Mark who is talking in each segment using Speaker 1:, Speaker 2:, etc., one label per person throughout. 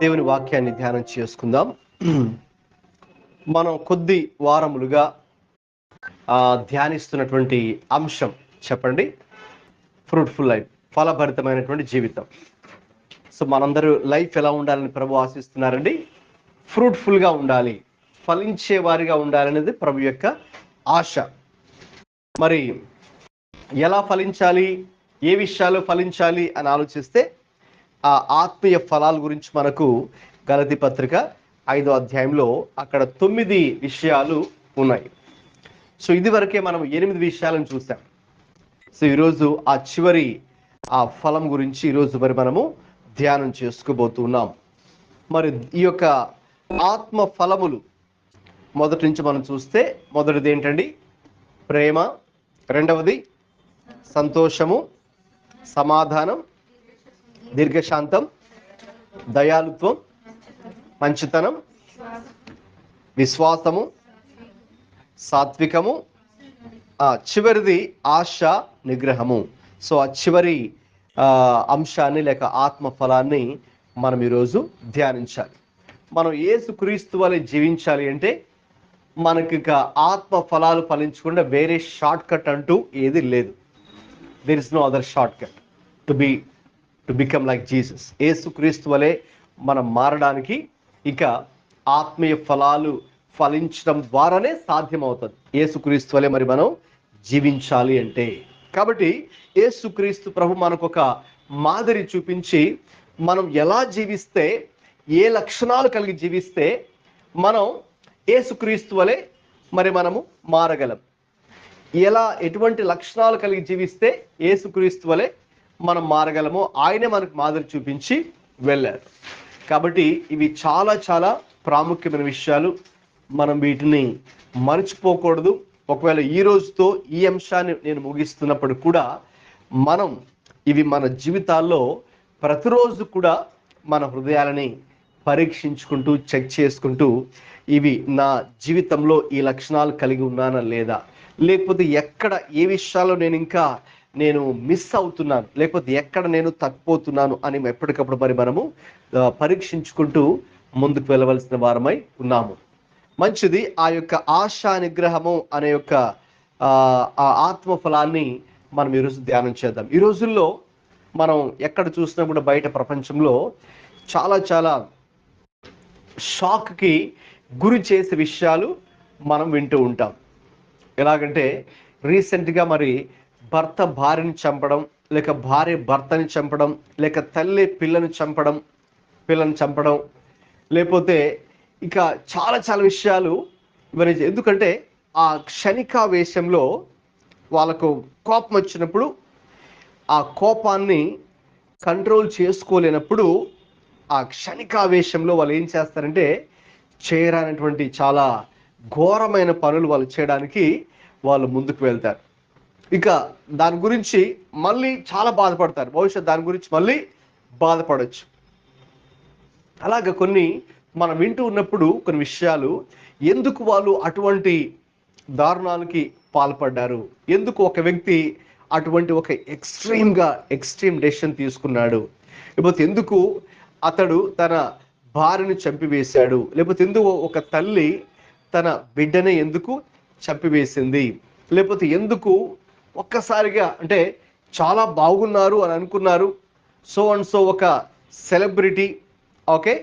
Speaker 1: దేవుని వాక్యాన్ని ధ్యానం చేసుకుందాం. మనం కొద్ది వారములుగా ధ్యానిస్తున్నటువంటి అంశం చెప్పండి, ఫ్రూట్ఫుల్ లైఫ్, ఫలభరితమైనటువంటి జీవితం. సో మనందరూ లైఫ్ ఎలా ఉండాలని ప్రభు ఆశిస్తున్నారండి? ఫ్రూట్ఫుల్గా ఉండాలి, ఫలించే వారిగా ఉండాలనేది ప్రభు యొక్క ఆశ. మరి ఎలా ఫలించాలి, ఏ విషయాలు ఫలించాలి అని ఆలోచిస్తే ఆ ఆత్మీయ ఫలాల గురించి మనకు గలతీ పత్రిక 5వ అధ్యాయంలో అక్కడ 9 విషయాలు ఉన్నాయి. సో ఇదివరకే మనం 8 విషయాలను చూసాం. సో ఈరోజు ఆ చివరి ఫలం గురించి ఈరోజు మరి మనము ధ్యానం చేసుకోబోతున్నాం. మరి ఈ యొక్క ఆత్మ ఫలములు మొదటి నుంచి మనం చూస్తే, మొదటిది ఏంటండి? ప్రేమ. రెండవది సంతోషము, సమాధానం, దీర్ఘశాంతం, దయాళుత్వం, మంచితనం, విశ్వాసము, సాత్వికము, చివరిది ఆశ నిగ్రహము. సో ఆ చివరి అంశాన్ని లేక ఆత్మ ఫలాన్ని మనం ఈరోజు ధ్యానించాలి. మనం యేసుక్రీస్తు వలె జీవించాలి అంటే మనకి ఆత్మ ఫలాలు ఫలించకుండా వేరే షార్ట్ కట్ అంటూ ఏది లేదు. There is no other short cut to become like Jesus. యేసుక్రీస్తు వలె మనం మారడానికి ఇక ఆత్మీయ ఫలాలు ఫలించడం ద్వారానే సాధ్యమవుతుంది, యేసుక్రీస్తు వలె మరి మనం జీవించాలి అంటే. కాబట్టి యేసుక్రీస్తు ప్రభు మనకు ఒక మాదిరి చూపించి మనం ఎలా జీవిస్తే, ఏ లక్షణాలు కలిగి జీవిస్తే మనం యేసుక్రీస్తు వలె మరి మనము మారగలం, ఎటువంటి లక్షణాలు కలిగి జీవిస్తే యేసుక్రీస్తు వలె మనం మారగలమో ఆయనే మనకు మాదిరి చూపించి వెళ్ళారు. కాబట్టి ఇవి చాలా చాలా ప్రాముఖ్యమైన విషయాలు. మనం వీటిని మర్చిపోకూడదు. ఒకవేళ ఈ రోజుతో ఈ అంశాన్ని నేను ముగిస్తున్నప్పుడు కూడా మనం ఇవి మన జీవితాల్లో ప్రతిరోజు కూడా మన హృదయాలని పరీక్షించుకుంటూ చెక్ చేసుకుంటూ, ఇవి నా జీవితంలో ఈ లక్షణాలు కలిగి ఉన్నానా లేదా, లేకపోతే ఎక్కడ ఏ విషయాల్లో నేను మిస్ అవుతున్నాను, లేకపోతే ఎక్కడ నేను తప్పిపోతున్నాను అని ఎప్పటికప్పుడు మరి మనము పరీక్షించుకుంటూ ముందుకు వెళ్ళవలసిన వారమై ఉన్నాము. మంచిది. ఆ యొక్క ఆశా నిగ్రహము అనే యొక్క ఆ ఆత్మ ఫలాన్ని మనం ఈరోజు ధ్యానం చేద్దాం. ఈ రోజుల్లో మనం ఎక్కడ చూసినా కూడా బయట ప్రపంచంలో చాలా చాలా షాక్కి గురి చేసే విషయాలు మనం వింటూ ఉంటాం. ఎలాగంటే రీసెంట్గా మరి భర్త భార్యని చంపడం, లేక భార్య భర్తని చంపడం, లేక తల్లి పిల్లని చంపడం, లేకపోతే ఇక చాలా చాలా విషయాలు మరి. ఎందుకంటే ఆ క్షణికావేశంలో వాళ్ళకు కోపం వచ్చినప్పుడు, ఆ కోపాన్ని కంట్రోల్ చేసుకోలేనప్పుడు ఆ క్షణికావేశంలో వాళ్ళు ఏం చేస్తారంటే చేయరానటువంటి చాలా ఘోరమైన పనులు వాళ్ళు చేయడానికి వాళ్ళు ముందుకు వెళ్తారు. ఇక దాని గురించి మళ్ళీ చాలా బాధపడతారు, భవిష్యత్తు దాని గురించి మళ్ళీ బాధపడవచ్చు. అలాగ కొన్ని మనం వింటూ ఉన్నప్పుడు కొన్ని విషయాలు, ఎందుకు వాళ్ళు అటువంటి దారుణాలకి పాల్పడ్డారు, ఎందుకు ఒక వ్యక్తి అటువంటి ఒక ఎక్స్ట్రీమ్ డెసిషన్ తీసుకున్నాడు, లేకపోతే ఎందుకు అతడు తన భార్యను చంపివేశాడు, లేకపోతే ఎందుకు ఒక తల్లి తన బిడ్డనే ఎందుకు చంపివేసింది, లేకపోతే ఎందుకు ఒక్కసారిగా అంటే చాలా బాగున్నారు అని అనుకున్నారు, సో అండ్ సో ఒక సెలబ్రిటీ, ఓకే,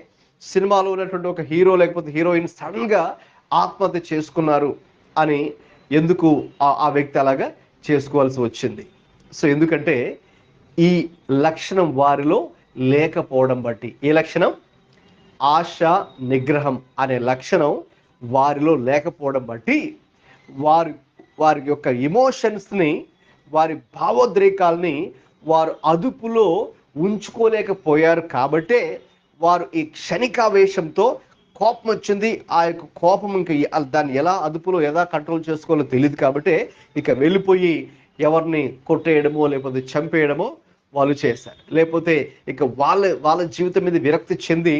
Speaker 1: సినిమాలో ఉన్నటువంటి ఒక హీరో లేకపోతే హీరోయిన్ సడన్గా ఆత్మహత్య చేసుకున్నారు అని ఎందుకు ఆ వ్యక్తి అలాగా చేసుకోవాల్సి వచ్చింది? సో ఎందుకంటే ఈ లక్షణం వారిలో లేకపోవడం బట్టి. ఏ లక్షణం? ఆశ నిగ్రహం అనే లక్షణం వారిలో లేకపోవడం బట్టి వారి యొక్క ఎమోషన్స్ని, వారి భావోద్రేకాల్ని వారు అదుపులో ఉంచుకోలేకపోయారు. కాబట్టే వారు ఈ క్షణికావేశంతో కోపం వచ్చింది, ఆ యొక్క కోపం ఇంకా దాన్ని ఎలా కంట్రోల్ చేసుకోవాలో తెలియదు. కాబట్టి ఇక వెళ్ళిపోయి ఎవరిని కొట్టేయడమో లేకపోతే చంపేయడమో వాళ్ళు చేశారు. లేకపోతే ఇక వాళ్ళ జీవితం మీద విరక్తి చెంది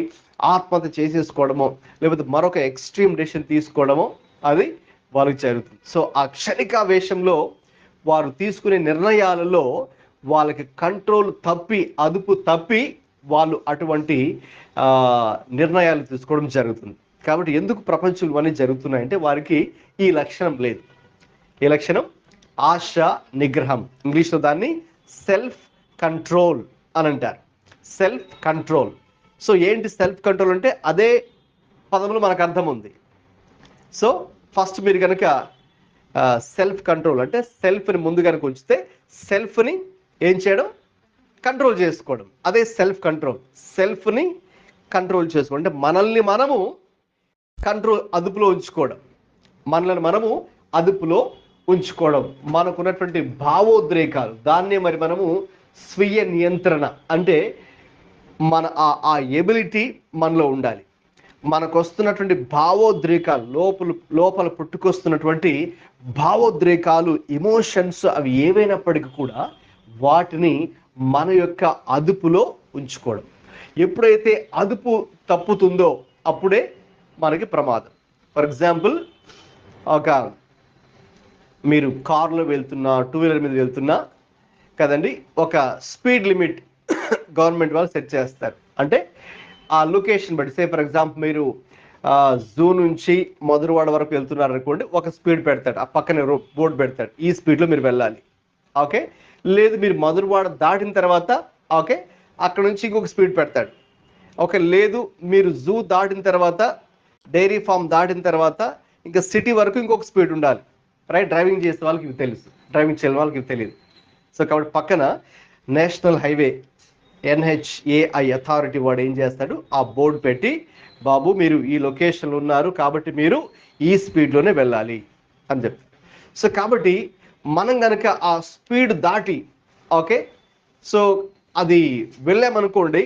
Speaker 1: ఆత్మహత్య చేసేసుకోవడమో లేకపోతే మరొక ఎక్స్ట్రీమ్ డెసిషన్ తీసుకోవడమో అది వాళ్ళకి జరుగుతుంది. సో ఆ క్షణికావేశంలో వారు తీసుకునే నిర్ణయాలలో వాళ్ళకి కంట్రోల్ తప్పి, అదుపు తప్పి వాళ్ళు అటువంటి నిర్ణయాలు తీసుకోవడం జరుగుతుంది. కాబట్టి ఎందుకు ప్రపంచంలో ఇవన్నీ జరుగుతున్నాయంటే వారికి ఈ లక్షణం లేదు. ఈ లక్షణం ఆశ నిగ్రహం. ఇంగ్లీష్లో దాన్ని సెల్ఫ్ కంట్రోల్ అని అంటారు. Self control. సో ఏంటి సెల్ఫ్ కంట్రోల్ అంటే? అదే పదంలో మనకు అర్థం ఉంది. సో ఫస్ట్ మీరు కనుక సెల్ఫ్ కంట్రోల్ అంటే సెల్ఫ్ని ముందు కనుక ఉంచితే సెల్ఫ్ని ఏం చేయడం? కంట్రోల్ చేసుకోవడం. అదే సెల్ఫ్ కంట్రోల్. సెల్ఫ్ని కంట్రోల్ చేసుకోవడం అంటే మనల్ని మనము అదుపులో ఉంచుకోవడం. మనల్ని మనము అదుపులో ఉంచుకోవడం. మనకున్నటువంటి భావోద్రేకాలు, దాన్నే మరి మనము స్వీయ నియంత్రణ అంటే మన ఆ ఎబిలిటీ మనలో ఉండాలి. మనకు వస్తున్నటువంటి భావోద్రేకాలు, లోపల పుట్టుకొస్తున్నటువంటి భావోద్రేకాలు, ఎమోషన్స్, అవి ఏవైనప్పటికీ కూడా వాటిని మన యొక్క అదుపులో ఉంచుకోవడం. ఎప్పుడైతే అదుపు తప్పుతుందో అప్పుడే మనకి ప్రమాదం. ఫర్ ఎగ్జాంపుల్, మీరు కారులో వెళ్తున్నా, టూ వీలర్ మీద వెళ్తున్నా కదండి, ఒక స్పీడ్ లిమిట్ గవర్నమెంట్ వాళ్ళు సెట్ చేస్తారు. అంటే ఆ లొకేషన్ బట్టి, సే ఫర్ ఎగ్జాంపుల్ మీరు జూ నుంచి మధురవాడ వరకు వెళ్తున్నారు అనుకోండి, ఒక స్పీడ్ పెడతాడు, ఆ పక్కనే బోర్డు పెడతాడు, ఈ స్పీడ్లో మీరు వెళ్ళాలి. ఓకే, లేదు మీరు మధురవాడ దాటిన తర్వాత ఓకే అక్కడ నుంచి ఇంకొక స్పీడ్ పెడతాడు. ఓకే, లేదు మీరు జూ దాటిన తర్వాత, డైరీ ఫామ్ దాటిన తర్వాత ఇంకా సిటీ వరకు ఇంకొక స్పీడ్ ఉండాలి. రైట్, డ్రైవింగ్ చేసే వాళ్ళకి ఇవి తెలుసు, డ్రైవింగ్ చేయని వాళ్ళకి ఇవి తెలియదు. సో కాబట్టి పక్కన నేషనల్ హైవే NHAI అథారిటీ వాడు ఏం చేస్తాడు, ఆ బోర్డు పెట్టి, బాబు మీరు ఈ లొకేషన్లో ఉన్నారు కాబట్టి మీరు ఈ స్పీడ్లోనే వెళ్ళాలి అని చెప్తారు. సో కాబట్టి మనం కనుక ఆ స్పీడ్ దాటి ఓకే సో అది వెళ్ళామనుకోండి,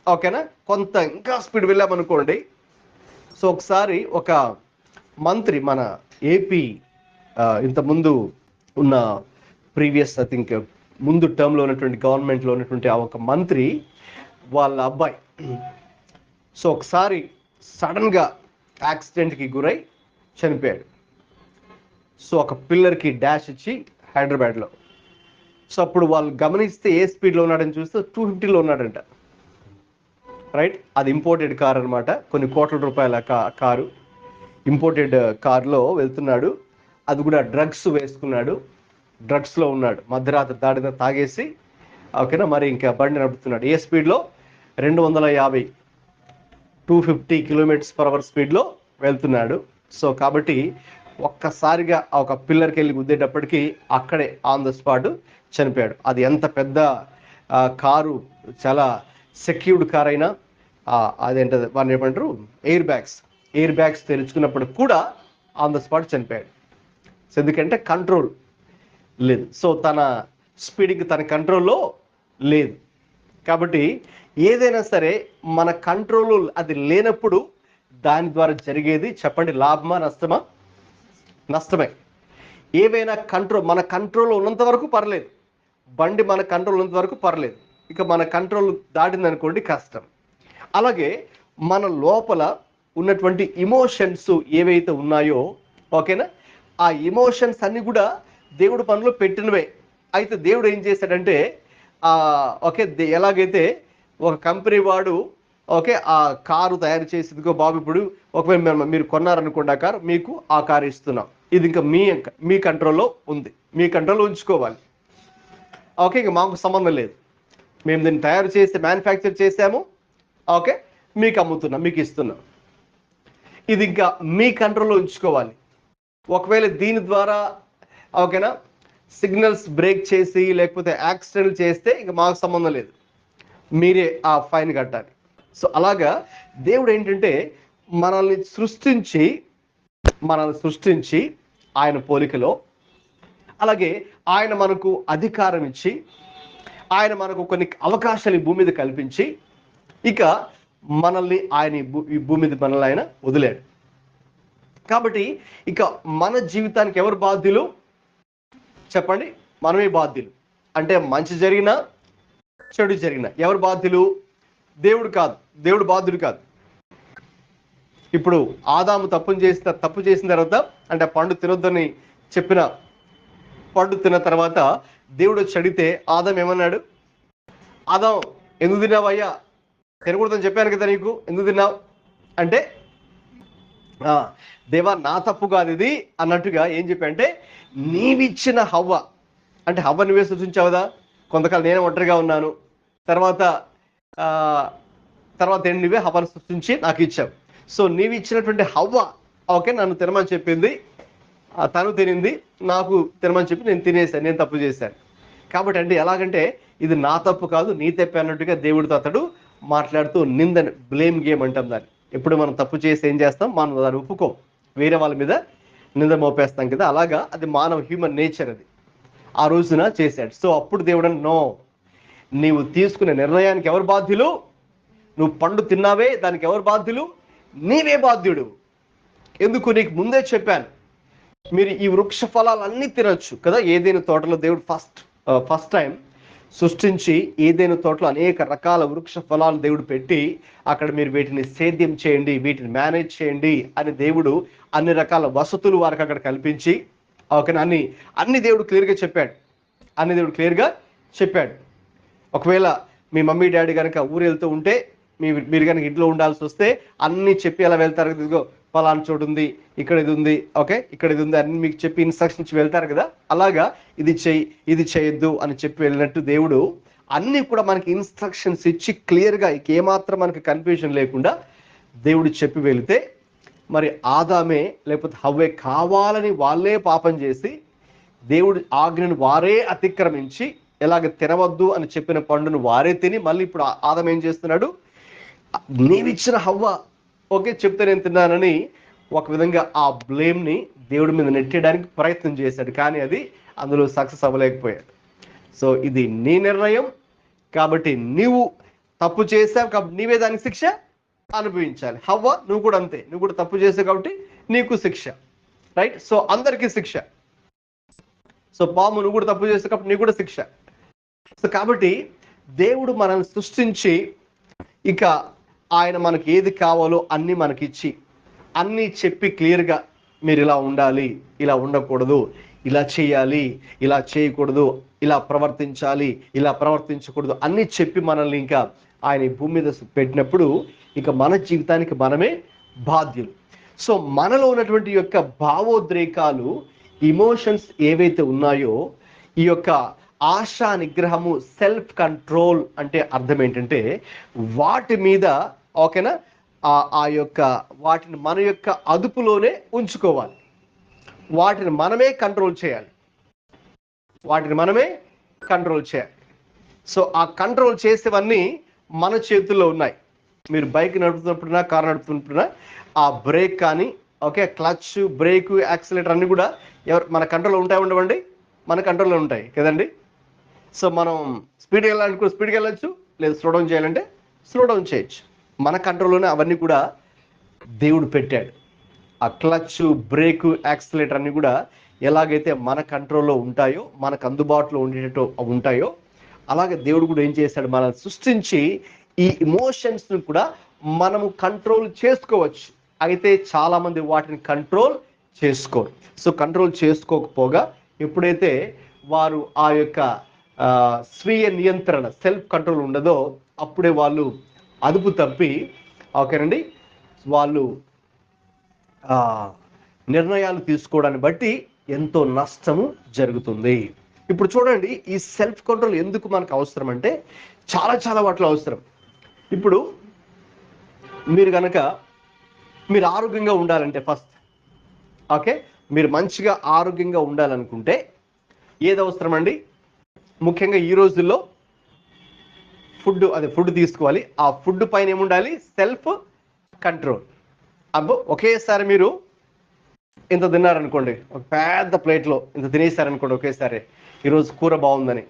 Speaker 1: ఓకేనా, కొంత ఇంకా స్పీడ్ వెళ్ళామనుకోండి. సో ఒకసారి ఒక మంత్రి, మన ఏపీ ఇంతకుముందు ఉన్న ప్రీవియస్ ఐ థింక్ ముందు టర్మ్లో ఉన్నటువంటి గవర్నమెంట్లో ఉన్నటువంటి ఆ ఒక మంత్రి వాళ్ళ అబ్బాయి సో ఒకసారి సడన్గా యాక్సిడెంట్కి గురై చనిపోయాడు. సో ఒక పిల్లర్కి డాష్ ఇచ్చి హైదరాబాద్లో. సో అప్పుడు వాళ్ళు గమనిస్తే ఏ స్పీడ్లో ఉన్నాడని చూస్తే 250లో ఉన్నాడంట. రైట్, అది ఇంపోర్టెడ్ కార్ అనమాట, కొన్ని కోట్ల రూపాయల కారు, ఇంపోర్టెడ్ కారులో వెళ్తున్నాడు. అది కూడా డ్రగ్స్ వేసుకున్నాడు, డ్రగ్స్లో ఉన్నాడు, మధ్యరాత్రి దాడిన తాగేసి ఓకేనా, మరి ఇంకా బండి నడుపుతున్నాడు. ఏ స్పీడ్లో? 250 250 km/h స్పీడ్లో వెళ్తున్నాడు. సో కాబట్టి ఒక్కసారిగా ఒక పిల్లర్కి వెళ్ళి గుద్దేటప్పటికి అక్కడే ఆన్ ద స్పాట్ చనిపోయాడు. అది ఎంత పెద్ద కారు, చాలా సెక్యూర్డ్ కార్ అయినా అదేంటది వాడిని ఏమంటారు, ఎయిర్ బ్యాగ్స్ తెరుచుకున్నప్పుడు కూడా ఆన్ ద స్పాట్ చనిపోయాడు. సో ఎందుకంటే కంట్రోల్ లేదు. సో తన స్పీడ్కి తన కంట్రోల్లో లేదు. కాబట్టి ఏదైనా సరే మన కంట్రోల్ అది లేనప్పుడు దాని ద్వారా జరిగేది చెప్పండి, లాభమా నష్టమా? నష్టమే. ఏవైనా మన కంట్రోల్లో ఉన్నంత వరకు పర్లేదు, బండి మన కంట్రోల్ ఉన్నంత వరకు పర్లేదు, ఇక మన కంట్రోల్ దాటిందనుకోండి కష్టం. అలాగే మన లోపల ఉన్నటువంటి ఎమోషన్స్ ఏవైతే ఉన్నాయో ఓకేనా, ఆ ఎమోషన్స్ అన్నీ కూడా దేవుడు పనిలో పెట్టినవే. అయితే దేవుడు ఏం చేశాడంటే ఓకే ఎలాగైతే ఒక కంపెనీ వాడు ఓకే ఆ కారు తయారు చేసేదిగో బాబు, ఇప్పుడు ఒకవేళ మీరు కొన్నారనుకోండి ఆ కారు, మీకు ఆ కారు ఇస్తున్నాం, ఇది ఇంకా మీ కంట్రోల్లో ఉంది, మీ కంట్రోల్లో ఉంచుకోవాలి. ఓకే, ఇంకా మాకు సంబంధం లేదు, మేము దీన్ని తయారు చేసి మ్యానుఫ్యాక్చర్ చేసాము, ఓకే మీకు అమ్ముతున్నాం, మీకు ఇస్తున్నాం, ఇది ఇంకా మీ కంట్రోల్లో ఉంచుకోవాలి. ఒకవేళ దీని ద్వారా ఓకేనా సిగ్నల్స్ బ్రేక్ చేసి లేకపోతే యాక్సిడెంట్ చేస్తే ఇంకా మాకు సంబంధం లేదు, మీరే ఆ ఫైన్ కట్టాలి. సో అలాగా దేవుడు ఏంటంటే మనల్ని సృష్టించి ఆయన పోలికలో, అలాగే ఆయన మనకు అధికారం ఇచ్చి, ఆయన మనకు కొన్ని అవకాశాలు ఈ భూమి మీద కల్పించి, ఇక మనల్ని ఆయన ఈ భూమి మీద మనల్ని ఆయన వదిలాడు. కాబట్టి ఇక మన జీవితానికి ఎవరు బాధ్యులు చెప్పండి? మనమే బాధ్యులు. అంటే మంచి జరిగినా చెడు జరిగినా ఎవరు బాధ్యులు? దేవుడు కాదు, దేవుడు బాధ్యుడు కాదు. ఇప్పుడు ఆదాము తప్పు చేసిన తర్వాత, అంటే పండు తినొద్దని చెప్పిన పండు తిన్న తర్వాత దేవుడు వచ్చి అడిగితే ఆదాం ఏమన్నాడు? ఆదాం ఎందుకు తిన్నావయ్యా తినకూడదని చెప్పాను కదా నీకు, ఎందుకు తిన్నావు అంటే ఆ, దేవా నా తప్పు కాదు ఇది అన్నట్టుగా ఏం చెప్పాడంటే, నీవిచ్చిన హవ్వ, అంటే హవ్వ నువ్వే సృష్టించావుదా, కొంతకాలం నేనే ఒంటరిగా ఉన్నాను, తర్వాత ఆ, తర్వాత ఏంటి, నువ్వే హవ్వను సృష్టించి నాకు ఇచ్చావు. సో నీవు ఇచ్చినటువంటి హవ్వ ఓకే నన్ను తినమని చెప్పింది, తను తినింది, నాకు తినమని చెప్పి నేను తినేసాను, నేను తప్పు చేశాను. కాబట్టి అంటే ఎలాగంటే ఇది నా తప్పు కాదు నీ తప్పే అన్నట్టుగా దేవుడితో అతడు మాట్లాడుతూ నిందని, బ్లేమ్ గేమ్ అంటాం దాన్ని. ఎప్పుడు మనం తప్పు చేసి ఏం చేస్తాం, మనం దాన్ని ఒప్పుకోం, వేరే వాళ్ళ మీద నింద మోపేస్తాం కదా, అలాగా అది మానవ హ్యూమన్ నేచర్ అది. ఆ రోజున చేశాడు. సో అప్పుడు దేవుడు నో, నీవు తీసుకునే నిర్ణయానికి ఎవరు బాధ్యులు, నువ్వు పండు తిన్నావే దానికి ఎవరు బాధ్యులు, నీవే బాధ్యుడు. ఎందుకు, నీకు ముందే చెప్పాను మీరు ఈ వృక్ష ఫలాలన్నీ తినొచ్చు కదా. ఏదైనా తోటలో దేవుడు ఫస్ట్ టైం సృష్టించి ఏదైనా తోటలో అనేక రకాల వృక్ష ఫలాలు దేవుడు పెట్టి అక్కడ మీరు వీటిని సేద్యం చేయండి, వీటిని మేనేజ్ చేయండి అని దేవుడు అన్ని రకాల వసతులు వారికి అక్కడ కల్పించి ఓకే అన్ని దేవుడు క్లియర్గా చెప్పాడు, అన్ని దేవుడు క్లియర్గా చెప్పాడు. ఒకవేళ మీ మమ్మీ డాడీ కనుక ఊరు వెళ్తూ ఉంటే మీరు కనుక ఇంట్లో ఉండాల్సి వస్తే అన్నీ చెప్పి ఎలా వెళ్తారు, ఇదిగో ఫలానా చోటు ఉంది, ఇక్కడ ఇది ఉంది, ఓకే ఇక్కడ ఇది ఉంది అని మీకు చెప్పి ఇన్స్ట్రక్షన్స్ వెళ్తారు కదా. అలాగా ఇది చెయ్యి ఇది చేయొద్దు అని చెప్పి వెళ్ళినట్టు దేవుడు అన్నీ కూడా మనకి ఇన్స్ట్రక్షన్స్ ఇచ్చి క్లియర్గా ఏమాత్రం మనకి కన్ఫ్యూజన్ లేకుండా దేవుడు చెప్పి వెళితే, మరి ఆదామే లేకపోతే హవ్వే కావాలని వాళ్ళే పాపం చేసి దేవుడి ఆజ్ఞను వారే అతిక్రమించి ఎలాగ తినవద్దు అని చెప్పిన పండును వారే తిని మళ్ళీ ఇప్పుడు ఆదాం ఏం చేస్తున్నాడు, నీవిచ్చిన హవ్వ ఓకే చెప్తే నేను తిన్నానని ఒక విధంగా ఆ బ్లేమ్ని దేవుడి మీద నెట్టేయడానికి ప్రయత్నం చేశాడు, కానీ అది అందులో సక్సెస్ అవ్వలేకపోయాడు. సో ఇది నీ నిర్ణయం కాబట్టి నీవు తప్పు చేసావు కాబట్టి నీవే దానికి శిక్ష అనుభవించాలి. హవ్వ నువ్వు కూడా అంతే, నువ్వు కూడా తప్పు చేసావు కాబట్టి నీకు శిక్ష, రైట్. సో అందరికీ శిక్ష. సో పాము నువ్వు కూడా తప్పు చేసావు కాబట్టి నీకు కూడా శిక్ష. సో కాబట్టి దేవుడు మనల్ని సృష్టించి ఇక ఆయన మనకి ఏది కావాలో అన్నీ మనకిచ్చి అన్నీ చెప్పి క్లియర్గా మీరు ఇలా ఉండాలి, ఇలా ఉండకూడదు, ఇలా చేయాలి, ఇలా చేయకూడదు, ఇలా ప్రవర్తించాలి, ఇలా ప్రవర్తించకూడదు అన్నీ చెప్పి మనల్ని ఇంకా ఆయన ఈ భూమి మీద పెట్టినప్పుడు ఇక మన జీవితానికి మనమే బాధ్యులు. సో మనలో ఉన్నటువంటి యొక్క భావోద్రేకాలు, ఇమోషన్స్ ఏవైతే ఉన్నాయో, ఈ యొక్క ఆశా నిగ్రహము, సెల్ఫ్ కంట్రోల్ అంటే అర్థం ఏంటంటే వాటి మీద ఓకేనా ఆ యొక్క వాటిని మన యొక్క అదుపులోనే ఉంచుకోవాలి, వాటిని మనమే కంట్రోల్ చేయాలి, వాటిని మనమే కంట్రోల్ చేయాలి. సో ఆ కంట్రోల్ చేసేవన్నీ మన చేతుల్లో ఉన్నాయి. మీరు బైక్ నడుపుతున్నప్పుడున్నా కారు నడుపుతున్నప్పుడున్నా ఆ బ్రేక్ కానీ ఓకే క్లచ్ బ్రేక్ యాక్సిలేటర్ అన్నీ కూడా మన కంట్రోల్లో ఉంటాయి ఉండవండి, మన కంట్రోల్లో ఉంటాయి కదండి. సో మనం స్పీడ్గా వెళ్ళాలనుకో స్పీడ్గా వెళ్ళొచ్చు, లేదు స్లో డౌన్ చేయాలంటే స్లో డౌన్ చేయొచ్చు. మన కంట్రోల్లోనే అవన్నీ కూడా దేవుడు పెట్టాడు. ఆ క్లచ్ బ్రేక్ యాక్సిలేటర్ అన్నీ కూడా ఎలాగైతే మన కంట్రోల్లో ఉంటాయో, మనకు అందుబాటులో ఉండేటట్టు ఉంటాయో, అలాగే దేవుడు కూడా ఏం చేశాడు, మనల్ని సృష్టించి ఈ ఇమోషన్స్ని కూడా మనము కంట్రోల్ చేసుకోవచ్చు. అయితే చాలామంది వాటిని కంట్రోల్ చేసుకోరు. సో కంట్రోల్ చేసుకోకపోగా ఎప్పుడైతే వారు ఆ యొక్క స్వీయ నియంత్రణ, సెల్ఫ్ కంట్రోల్ ఉండదో అప్పుడే వాళ్ళు అదుపు తప్పి ఓకేనండి వాళ్ళు నిర్ణయాలు తీసుకోవడాన్ని బట్టి ఎంతో నష్టము జరుగుతుంది. ఇప్పుడు చూడండి, ఈ సెల్ఫ్ కంట్రోల్ ఎందుకు మనకు అవసరం అంటే చాలా చాలా వాటిలో అవసరం. ఇప్పుడు మీరు ఆరోగ్యంగా ఉండాలంటే ఫస్ట్ ఓకే, మీరు మంచిగా ఆరోగ్యంగా ఉండాలనుకుంటే ఏది అవసరం అండి, ముఖ్యంగా ఈ రోజుల్లో ఫుడ్ తీసుకోవాలి. ఆ ఫుడ్ పైన ఏముండాలి, సెల్ఫ్ కంట్రోల్. ఒకేసారి మీరు ఇంత తిన్నారనుకోండి, ఒక పెద్ద ప్లేట్లో ఇంత తినేసారనుకోండి ఒకేసారి, ఈరోజు కూర బాగుందని,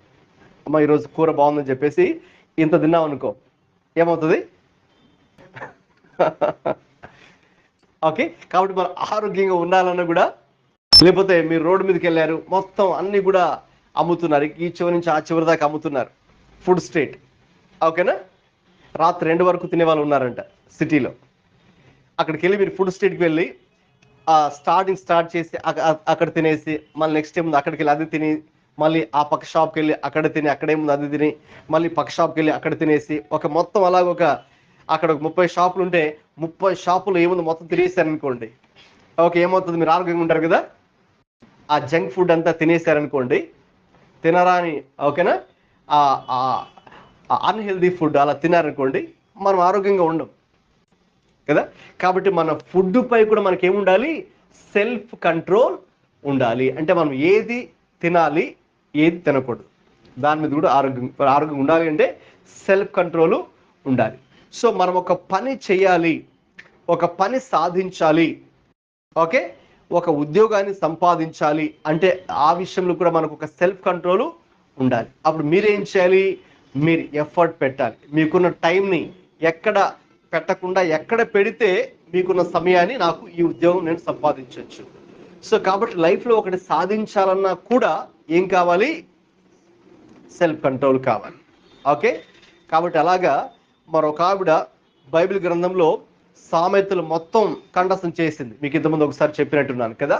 Speaker 1: అమ్మ ఈరోజు కూర బాగుందని చెప్పేసి ఇంత తిన్నాం అనుకో, ఏమవుతుంది ఓకే. కాబట్టి మనం ఆరోగ్యంగా ఉండాలన్నా కూడా, లేకపోతే మీరు రోడ్డు మీదకి వెళ్ళారు, మొత్తం అన్ని కూడా అమ్ముతున్నారు, ఈ చివరి నుంచి ఆ చివరి దాకా అమ్ముతున్నారు, ఫుడ్ స్ట్రీట్ ఓకేనా. రాత్రి 2 వరకు తినే వాళ్ళు ఉన్నారంట సిటీలో. అక్కడికి వెళ్ళి మీరు ఫుడ్ స్ట్రీట్కి వెళ్ళి స్టార్ట్ చేసి అక్కడ తినేసి మళ్ళీ నెక్స్ట్ టైం అక్కడికి వెళ్ళి అది తిని, మళ్ళీ ఆ పక్క షాప్కి వెళ్ళి అక్కడ తిని, అక్కడేముంది అది తిని, మళ్ళీ పక్క షాప్కి వెళ్ళి అక్కడ తినేసి, మొత్తం అలాగ ఒక అక్కడ ఒక 30 షాపులు ఉంటే 30 షాపులు ఏముంది మొత్తం తినేసారనుకోండి, ఓకే, ఏమవుతుంది? మీరు ఆరోగ్యంగా ఉంటారు కదా. ఆ జంక్ ఫుడ్ అంతా తినేసారనుకోండి, తినరా అని, ఓకేనా, అన్హెల్దీ ఫుడ్ అలా తినారనుకోండి, మనం ఆరోగ్యంగా ఉండం కదా. కాబట్టి మన ఫుడ్ పై కూడా మనకి ఏముండాలి? సెల్ఫ్ కంట్రోల్ ఉండాలి. అంటే మనం ఏది తినాలి, ఏది తినకూడదు, దాని మీద కూడా ఆరోగ్యం ఉండాలి. అంటే సెల్ఫ్ కంట్రోల్ ఉండాలి. సో మనం ఒక పని చేయాలి, ఒక పని సాధించాలి, ఓకే, ఒక ఉద్యోగాన్ని సంపాదించాలి అంటే ఆ విషయంలో కూడా మనకు ఒక సెల్ఫ్ కంట్రోల్ ఉండాలి. అప్పుడు మీరేం చేయాలి? మీరు ఎఫర్ట్ పెట్టాలి. మీకున్న టైంని ఎక్కడ పెట్టకుండా ఎక్కడ పెడితే మీకున్న సమయాన్ని నాకు ఈ ఉద్యోగం నేను సంపాదించవచ్చు. సో కాబట్టి లైఫ్లో ఒకటి సాధించాలన్నా కూడా ఏం కావాలి? సెల్ఫ్ కంట్రోల్ కావాలి. ఓకే, కాబట్టి అలాగా మరొక ఆవిడ బైబిల్ గ్రంథంలో సామెతలు మొత్తం కంఠస్థం చేసింది. మీకు ఇంతకుముందు ఒకసారి చెప్పినట్టున్నాను కదా.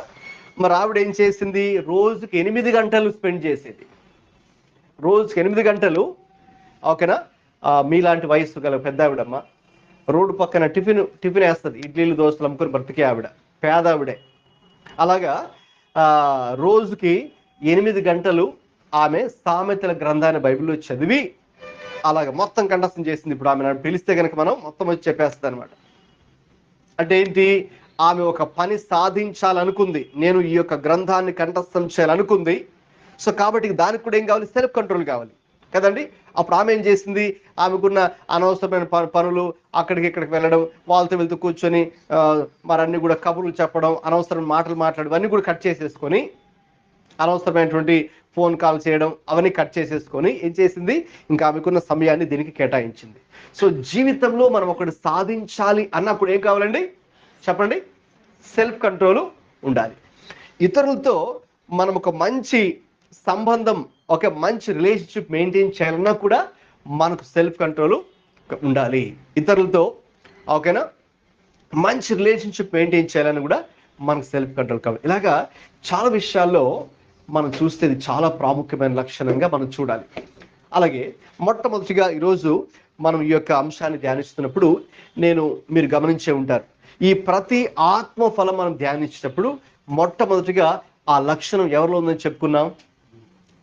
Speaker 1: మరి ఆవిడ ఏం చేసింది? రోజుకి 8 గంటలు స్పెండ్ చేసేది. రోజుకి 8 గంటలు, ఓకేనా. మీలాంటి వయస్సు గల పెద్ద ఆవిడమ్మ, రోడ్డు పక్కన టిఫిన్ వేస్తుంది, ఇడ్లీలు దోశలు అమ్ముకొని బ్రతికే ఆవిడ, పేద ఆవిడే. అలాగా రోజుకి 8 గంటలు ఆమె సామెతల గ్రంథాన్ని బైబిల్లో చదివి అలాగే మొత్తం కంఠస్థం చేసింది. ఇప్పుడు ఆమె పిలిస్తే కనుక మనం మొత్తం వచ్చి చెప్పేస్తుంది అనమాట. అంటే ఏంటి? ఆమె ఒక పని సాధించాలనుకుంది, నేను ఈ యొక్క గ్రంథాన్ని కంఠస్థం చేయాలనుకుంది. సో కాబట్టి దానికి కూడా ఏం కావాలి? సెల్ఫ్ కంట్రోల్ కావాలి కదండి. అప్పుడు ఆమె ఏం చేసింది? ఆమెకున్న అనవసరమైన పనులు, అక్కడికి ఇక్కడికి వెళ్ళడం, వాళ్ళతో వెళ్తూ కూర్చొని మరన్నీ కూడా కబుర్లు చెప్పడం, అనవసరమైన మాటలు మాట్లాడడం అన్నీ కూడా కట్ చేసేసుకొని, అనవసరమైనటువంటి ఫోన్ కాల్ చేయడం అవన్నీ కట్ చేసేసుకొని ఏం చేసింది? ఇంకా ఆమెకున్న సమయాన్ని దీనికి కేటాయించింది. సో జీవితంలో మనం ఒకటి సాధించాలి అన్నప్పుడు ఏం కావాలండి? చెప్పండి. సెల్ఫ్ కంట్రోల్ ఉండాలి. ఇతరులతో మనం ఒక మంచి సంబంధం, ఒక మంచి రిలేషన్షిప్ మెయింటైన్ చేయాలన్నా కూడా మనకు సెల్ఫ్ కంట్రోల్ ఉండాలి. ఇతరులతో, ఓకేనా, మంచి రిలేషన్షిప్ మెయింటైన్ చేయాలని కూడా మనకు సెల్ఫ్ కంట్రోల్ కావాలి. ఇలాగా చాలా విషయాల్లో మనం చూస్తే ఇది చాలా ప్రాముఖ్యమైన లక్షణంగా మనం చూడాలి. అలాగే మొట్టమొదటిగా ఈరోజు మనం ఈ యొక్క అంశాన్ని ధ్యానిస్తున్నప్పుడు మీరు గమనించే ఉంటారు, ఈ ప్రతి ఆత్మ ఫలం మనం ధ్యానించినప్పుడు మొట్టమొదటిగా ఆ లక్షణం ఎవరిలో ఉందని చెప్పుకున్నాం?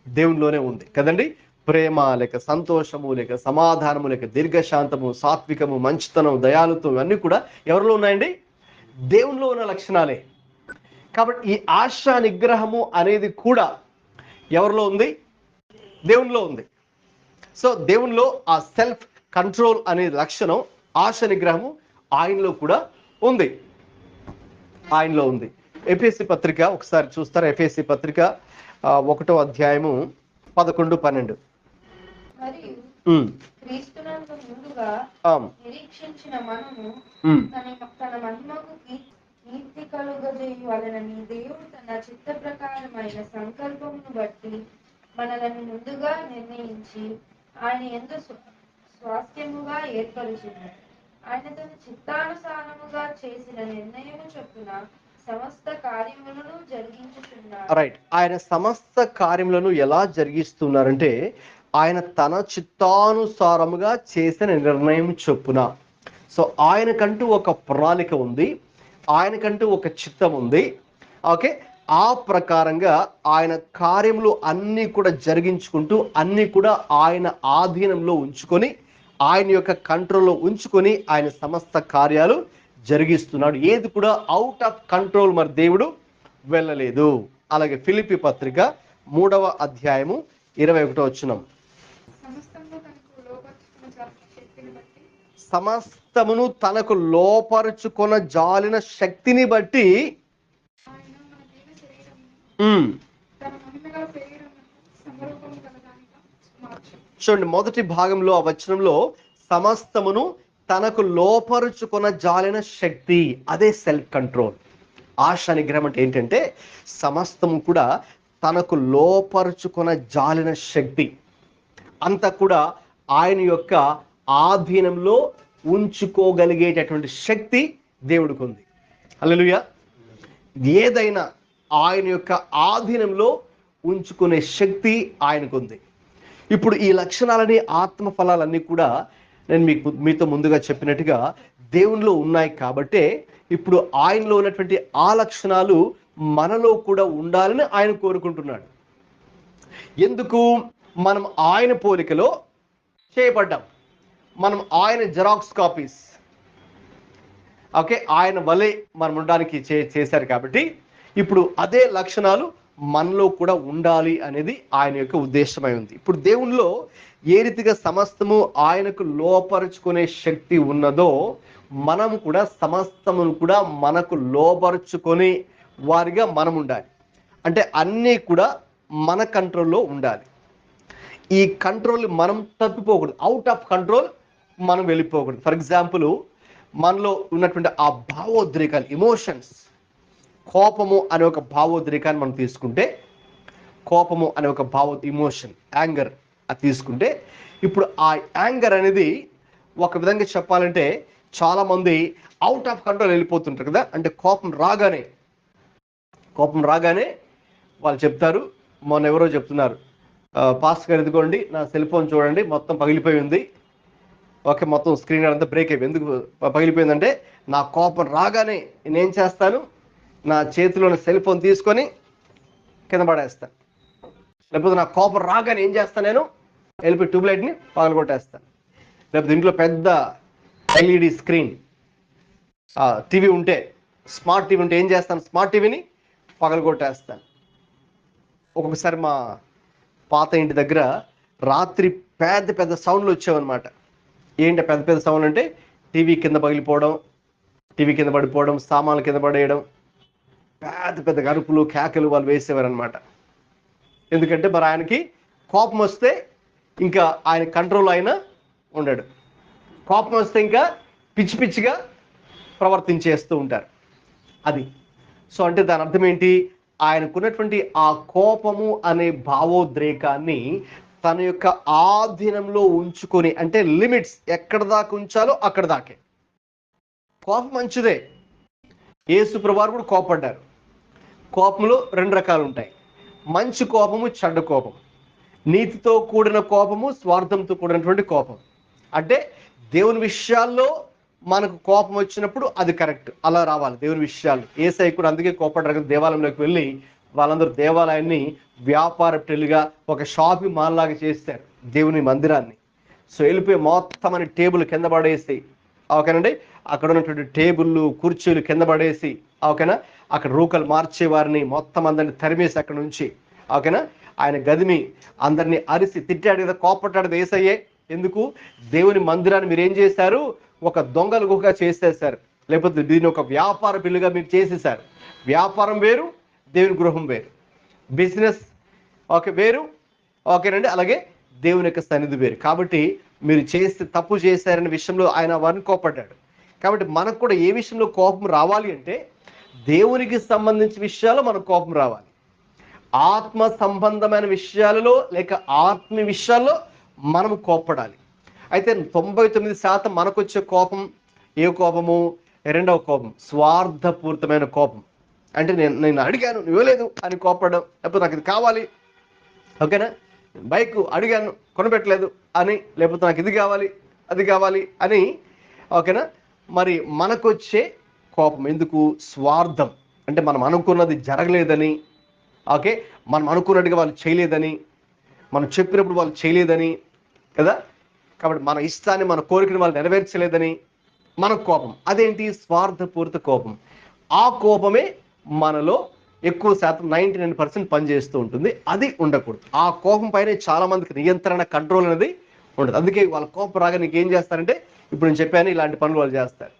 Speaker 1: దేవునిలోనే ఉంది కదండి. ప్రేమ లేక సంతోషము లేక సమాధానము లేక దీర్ఘశాంతము, సాత్వికము, మంచితనం, దయాలుత్వం ఇవన్నీ కూడా ఎవరిలో ఉన్నాయండి? దేవునిలో ఉన్న లక్షణాలే. కాబట్టి ఈ ఆశా నిగ్రహము అనేది కూడా ఎవరిలో ఉంది? దేవునిలో ఉంది. సో దేవునిలో ఆ సెల్ఫ్ కంట్రోల్ అనే లక్షణం, ఆశ నిగ్రహము ఆయనలో కూడా ఉంది. ఆయనలో ఉంది. ఎఫెసీ పత్రిక ఒకసారి చూస్తారు. ఎఫెసీ పత్రిక 1వ అధ్యాయము 11, 12.
Speaker 2: క్రీస్తునందు ముందుగా నిరీక్షించిన మనము తన మహిమకు కీర్తి కలుగజేయువలెనని దేవుడు తన చిత్త ప్రకారమైన సంకల్పమును బట్టి మనలను ముందుగా నిర్ణయించి ఆయన యందు స్వాస్థ్యముగా ఏర్పరిచినాడు. ఆయన తన చిత్తానుసారముగా చేసిన నిర్ణయము చొప్పున సమస్త కార్యములను జరిగించుచున్నాడు.
Speaker 1: రైట్. ఆయన సమస్త కార్యములను ఎలా జరిగిస్తున్నారంటే ఆయన తన చిత్తానుసారముగా చేసిన నిర్ణయం చొప్పున. సో ఆయనకంటూ ఒక ప్రణాళిక ఉంది, ఆయనకంటూ ఒక చిత్తం ఉంది. ఓకే, ఆ ప్రకారంగా ఆయన కార్యములు అన్నీ కూడా జరిగించుకుంటూ అన్నీ కూడా ఆయన ఆధీనంలో ఉంచుకొని, ఆయన యొక్క కంట్రోల్లో ఉంచుకొని ఆయన సమస్త కార్యాలు జరిగిస్తున్నాడు. ఏది కూడా అవుట్ ఆఫ్ కంట్రోల్ మరి దేవుడు వెళ్ళలేదు. అలాగే ఫిలిప్పీ పత్రిక 3వ అధ్యాయము 21వ వచనం. సమస్తమును తనకు లోపరుచుకొన జాలిన శక్తిని బట్టి చూడండి, మొదటి భాగంలో ఆ వచనంలో సమస్తమును తనకు లోపరుచుకొన జాలిన శక్తి, అదే సెల్ఫ్ కంట్రోల్. ఆశ నిగ్రహం అంటే ఏంటంటే సమస్తము కూడా తనకు లోపరుచుకొన జాలిన శక్తి అంతా కూడా ఆయన యొక్క ఆధీనంలో ఉంచుకోగలిగేటటువంటి శక్తి దేవుడికి ఉంది. హల్లెలూయా. ఏదైనా ఆయన యొక్క ఆధీనంలో ఉంచుకునే శక్తి ఆయనకు ఉంది. ఇప్పుడు ఈ లక్షణాలని, ఆత్మ ఫలాలన్నీ కూడా నేను మీతో ముందుగా చెప్పినట్టుగా దేవునిలో ఉన్నాయి కాబట్టే ఇప్పుడు ఆయనలో ఉన్నటువంటి ఆ లక్షణాలు మనలో కూడా ఉండాలని ఆయన కోరుకుంటున్నాడు. ఎందుకు? మనం ఆయన పోలికలో చేయబడ్డాం. మనం ఆయన జెరాక్స్ కాపీస్. ఓకే, ఆయన వలె మనం ఉండడానికి చేశారు కాబట్టి ఇప్పుడు అదే లక్షణాలు మనలో కూడా ఉండాలి అనేది ఆయన యొక్క ఉద్దేశమై ఉంది. ఇప్పుడు దేవునిలో ఏ రీతిగా సమస్తము ఆయనకు లోపరుచుకునే శక్తి ఉన్నదో మనం కూడా సమస్తమును కూడా మనకు లోపరుచుకొని వారిగా మనం ఉండాలి. అంటే అన్నీ కూడా మన కంట్రోల్లో ఉండాలి. ఈ కంట్రోల్ మనం తప్పిపోకూడదు. అవుట్ ఆఫ్ కంట్రోల్ మనం వెళ్ళిపోకూడదు. ఫర్ ఎగ్జాంపుల్, మనలో ఉన్నటువంటి ఆ భావోద్రేకాలు, ఎమోషన్స్, కోపము అనే ఒక భావోద్రేకాన్ని మనం తీసుకుంటే, కోపము అనే ఒక ఎమోషన్, యాంగర్ అది తీసుకుంటే, ఇప్పుడు ఆ యాంగర్ అనేది ఒక విధంగా చెప్పాలంటే చాలామంది అవుట్ ఆఫ్ కంట్రోల్ వెళ్ళిపోతుంటారు కదా. అంటే కోపం రాగానే వాళ్ళు చెప్తారు, మొన్న ఎవరో చెప్తున్నారు, పాస్టర్ గారు ఎదుకోండి నా సెల్ ఫోన్ చూడండి మొత్తం పగిలిపోయి ఉంది, ఓకే మొత్తం స్క్రీన్ అంతా బ్రేక్ అయిపోయింది. ఎందుకు పగిలిపోయిందంటే నా కోపం రాగానే నేనేం చేస్తాను, నా చేతిలోని సెల్ ఫోన్ తీసుకొని కింద పడేస్తాను. లేకపోతే నా కోపం రాగానే ఏం చేస్తాను, నేను వెళ్ళిపోయి ట్యూబ్లైట్ని పగలగొట్టేస్తాను. లేకపోతే ఇంట్లో పెద్ద ఎల్ఈడి స్క్రీన్ టీవీ ఉంటే, స్మార్ట్ టీవీ ఉంటే ఏం చేస్తాను, స్మార్ట్ టీవీని పగలగొట్టేస్తాను. ఒక్కొక్కసారి మా పాత ఇంటి దగ్గర రాత్రి పెద్ద పెద్ద సౌండ్లు వచ్చావన్నమాట. ఏంటి పెద్ద పెద్ద సౌండ్ అంటే టీవీ కింద పగిలిపోవడం, టీవీ కింద పడిపోవడం, సామాన్లు కింద పడేయడం, పెద్ద పెద్ద గరుపులు కేకలు వాళ్ళు వేసేవారనమాట. ఎందుకంటే మరి ఆయనకి కోపం వస్తే ఇంకా ఆయన కంట్రోల్ అయినా ఉండడు. కోపం వస్తే ఇంకా పిచ్చి పిచ్చిగా ప్రవర్తించేస్తూ ఉంటారు. అది సో అంటే దాని అర్థం ఏంటి, ఆయనకున్నటువంటి ఆ కోపము అనే భావోద్రేకాన్ని తన యొక్క ఆధీనంలో ఉంచుకొని, అంటే లిమిట్స్ ఎక్కడ దాకా ఉంచాలో అక్కడ దాకే. కోపం మంచిదే, యేసు ప్రభువారు కూడా కోపడ్డారు. కోపంలో 2 రకాలు ఉంటాయి, మంచి కోపము, చెడ్డ కోపం, నీతితో కూడిన కోపము, స్వార్థంతో కూడినటువంటి కోపం. అంటే దేవుని విషయాల్లో మనకు కోపం వచ్చినప్పుడు అది కరెక్ట్, అలా రావాలి దేవుని విషయాలు. యేసయ్య కూడా అందుకే కోపడ్డారు కదా, దేవాలయంలోకి వెళ్ళి వాళ్ళందరూ దేవాలయాన్ని వ్యాపార పెళ్లిగా ఒక షాపింగ్ మాల్ లాగా చేస్తారు దేవుని మందిరాన్ని. సో వెళ్ళిపోయి మొత్తం అని టేబుల్ కింద పడేసి, ఓకేనండి, అక్కడ ఉన్నటువంటి టేబుళ్ళు కుర్చీలు కింద పడేసి, ఓకేనా, అక్కడ రూకలు మార్చేవారిని మొత్తం అందరిని తరిమేసి అక్కడ నుంచి, ఓకేనా, ఆయన గదిమి అందరినీ అరిసి తిట్టాడు కదా, కోపట్టాడు యేసయ్యే. ఎందుకు? దేవుని మందిరాన్ని మీరు ఏం చేశారు, ఒక దొంగల గుహగా చేసేసారు, లేకపోతే దీన్ని ఒక వ్యాపార బిల్లుగా మీరు చేసేసారు. వ్యాపారం వేరు, దేవుని గృహం వేరు, బిజినెస్ ఓకే వేరు, ఓకేనండి, అలాగే దేవుని యొక్క సన్నిధి వేరు. కాబట్టి మీరు తప్పు చేశారనే విషయంలో ఆయన వారిని కోపడ్డాడు. కాబట్టి మనకు కూడా ఏ విషయంలో కోపం రావాలి అంటే దేవునికి సంబంధించిన విషయాల్లో మనకు కోపం రావాలి. ఆత్మ సంబంధమైన విషయాలలో లేక ఆత్మీయ విషయాల్లో మనం కోపడాలి. అయితే 99% మనకు వచ్చే కోపం ఏ కోపము? రెండవ కోపం స్వార్థపూరితమైన కోపం. అంటే నేను అడిగాను నువ్వు ఇవ్వలేదు అని కోపడడం, లేకపోతే నాకు ఇది కావాలి, ఓకేనా, బైక్ అడిగాను కొనబెట్టలేదు అని, లేకపోతే నాకు ఇది కావాలి అది కావాలి అని, ఓకేనా. మరి మనకు వచ్చే కోపం ఎందుకు? స్వార్థం. అంటే మనం అనుకున్నది జరగలేదని, ఓకే, మనం అనుకున్నట్టుగా వాళ్ళు చేయలేదని, మనం చెప్పినప్పుడు వాళ్ళు చేయలేదని కదా, కాబట్టి మన ఇష్టాన్ని మన కోరికను వాళ్ళు నెరవేర్చలేదని మనకు కోపం. అదేంటి? స్వార్థపూరిత కోపం. ఆ కోపమే మనలో ఎక్కువ శాతం 99% పనిచేస్తూ ఉంటుంది. అది ఉండకూడదు. ఆ కోపం పైన చాలా మందికి నియంత్రణ, కంట్రోల్ అనేది ఉండదు. అందుకే వాళ్ళ కోపం రాగా నీకు ఏం చేస్తారంటే, ఇప్పుడు నేను చెప్పాను ఇలాంటి పనులు వాళ్ళు చేస్తారు.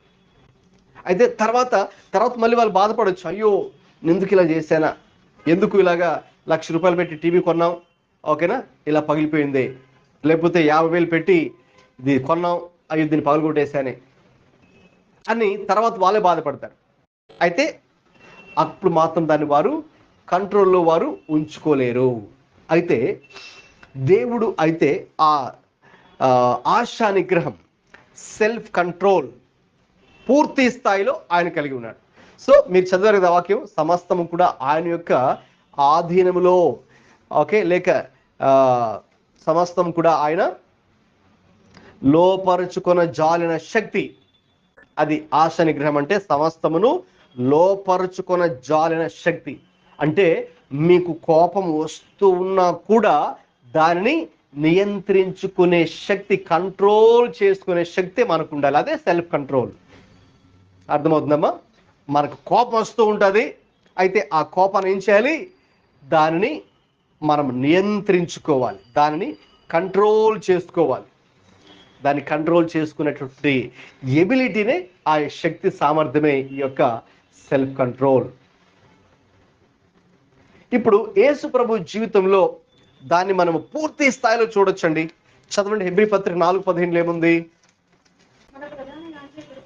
Speaker 1: అయితే తర్వాత మళ్ళీ వాళ్ళు బాధపడవచ్చు, అయ్యో ఎందుకు ఇలా చేశానా, ఎందుకు ఇలాగా ₹1,00,000 పెట్టి టీవీ కొన్నాం, ఓకేనా, ఇలా పగిలిపోయింది, లేకపోతే 50,000 పెట్టి ఇది కొన్నాం, అయ్యో దీన్ని పగలగొట్టేశానే అని తర్వాత వాళ్ళే బాధపడతారు. అయితే అప్పుడు మాత్రం దాన్ని వారు కంట్రోల్లో వారు ఉంచుకోలేరు. అయితే దేవుడు అయితే ఆ ఆశా నిగ్రహం, సెల్ఫ్ కంట్రోల్ పూర్తి స్థాయిలో ఆయన కలిగి ఉన్నాడు. సో మీరు చదివారు కదా వాక్యం, సమస్తము కూడా ఆయన యొక్క ఆధీనములో, ఓకే, లేక సమస్తం కూడా ఆయన లోపరుచుకొన జాలిన శక్తి. అది ఆశ నిగ్రహం అంటే సమస్తమును లోపరుచుకొన జాలిన శక్తి. అంటే మీకు కోపం వస్తూ ఉన్నా కూడా దానిని నియంత్రించుకునే శక్తి, కంట్రోల్ చేసుకునే శక్తి మనకు ఉండాలి. అదే సెల్ఫ్ కంట్రోల్. అర్థమవుతుందమ్మా? మనకు కోపం వస్తూ ఉంటుంది, అయితే ఆ కోపాన్ని ఏం చేయాలి? దానిని మనం నియంత్రించుకోవాలి, దానిని కంట్రోల్ చేసుకోవాలి. దాన్ని కంట్రోల్ చేసుకునేటువంటి ఎబిలిటీనే, ఆ శక్తి సామర్థ్యమే ఈ యొక్క సెల్ఫ్ కంట్రోల్. ఇప్పుడు యేసు ప్రభు జీవితంలో దాన్ని మనం పూర్తి స్థాయిలో చూడొచ్చండి. చదవండి, హెబ్రీ పత్రిక 4:15 ఏముంది?
Speaker 2: మన ప్రధాన యాజకుడు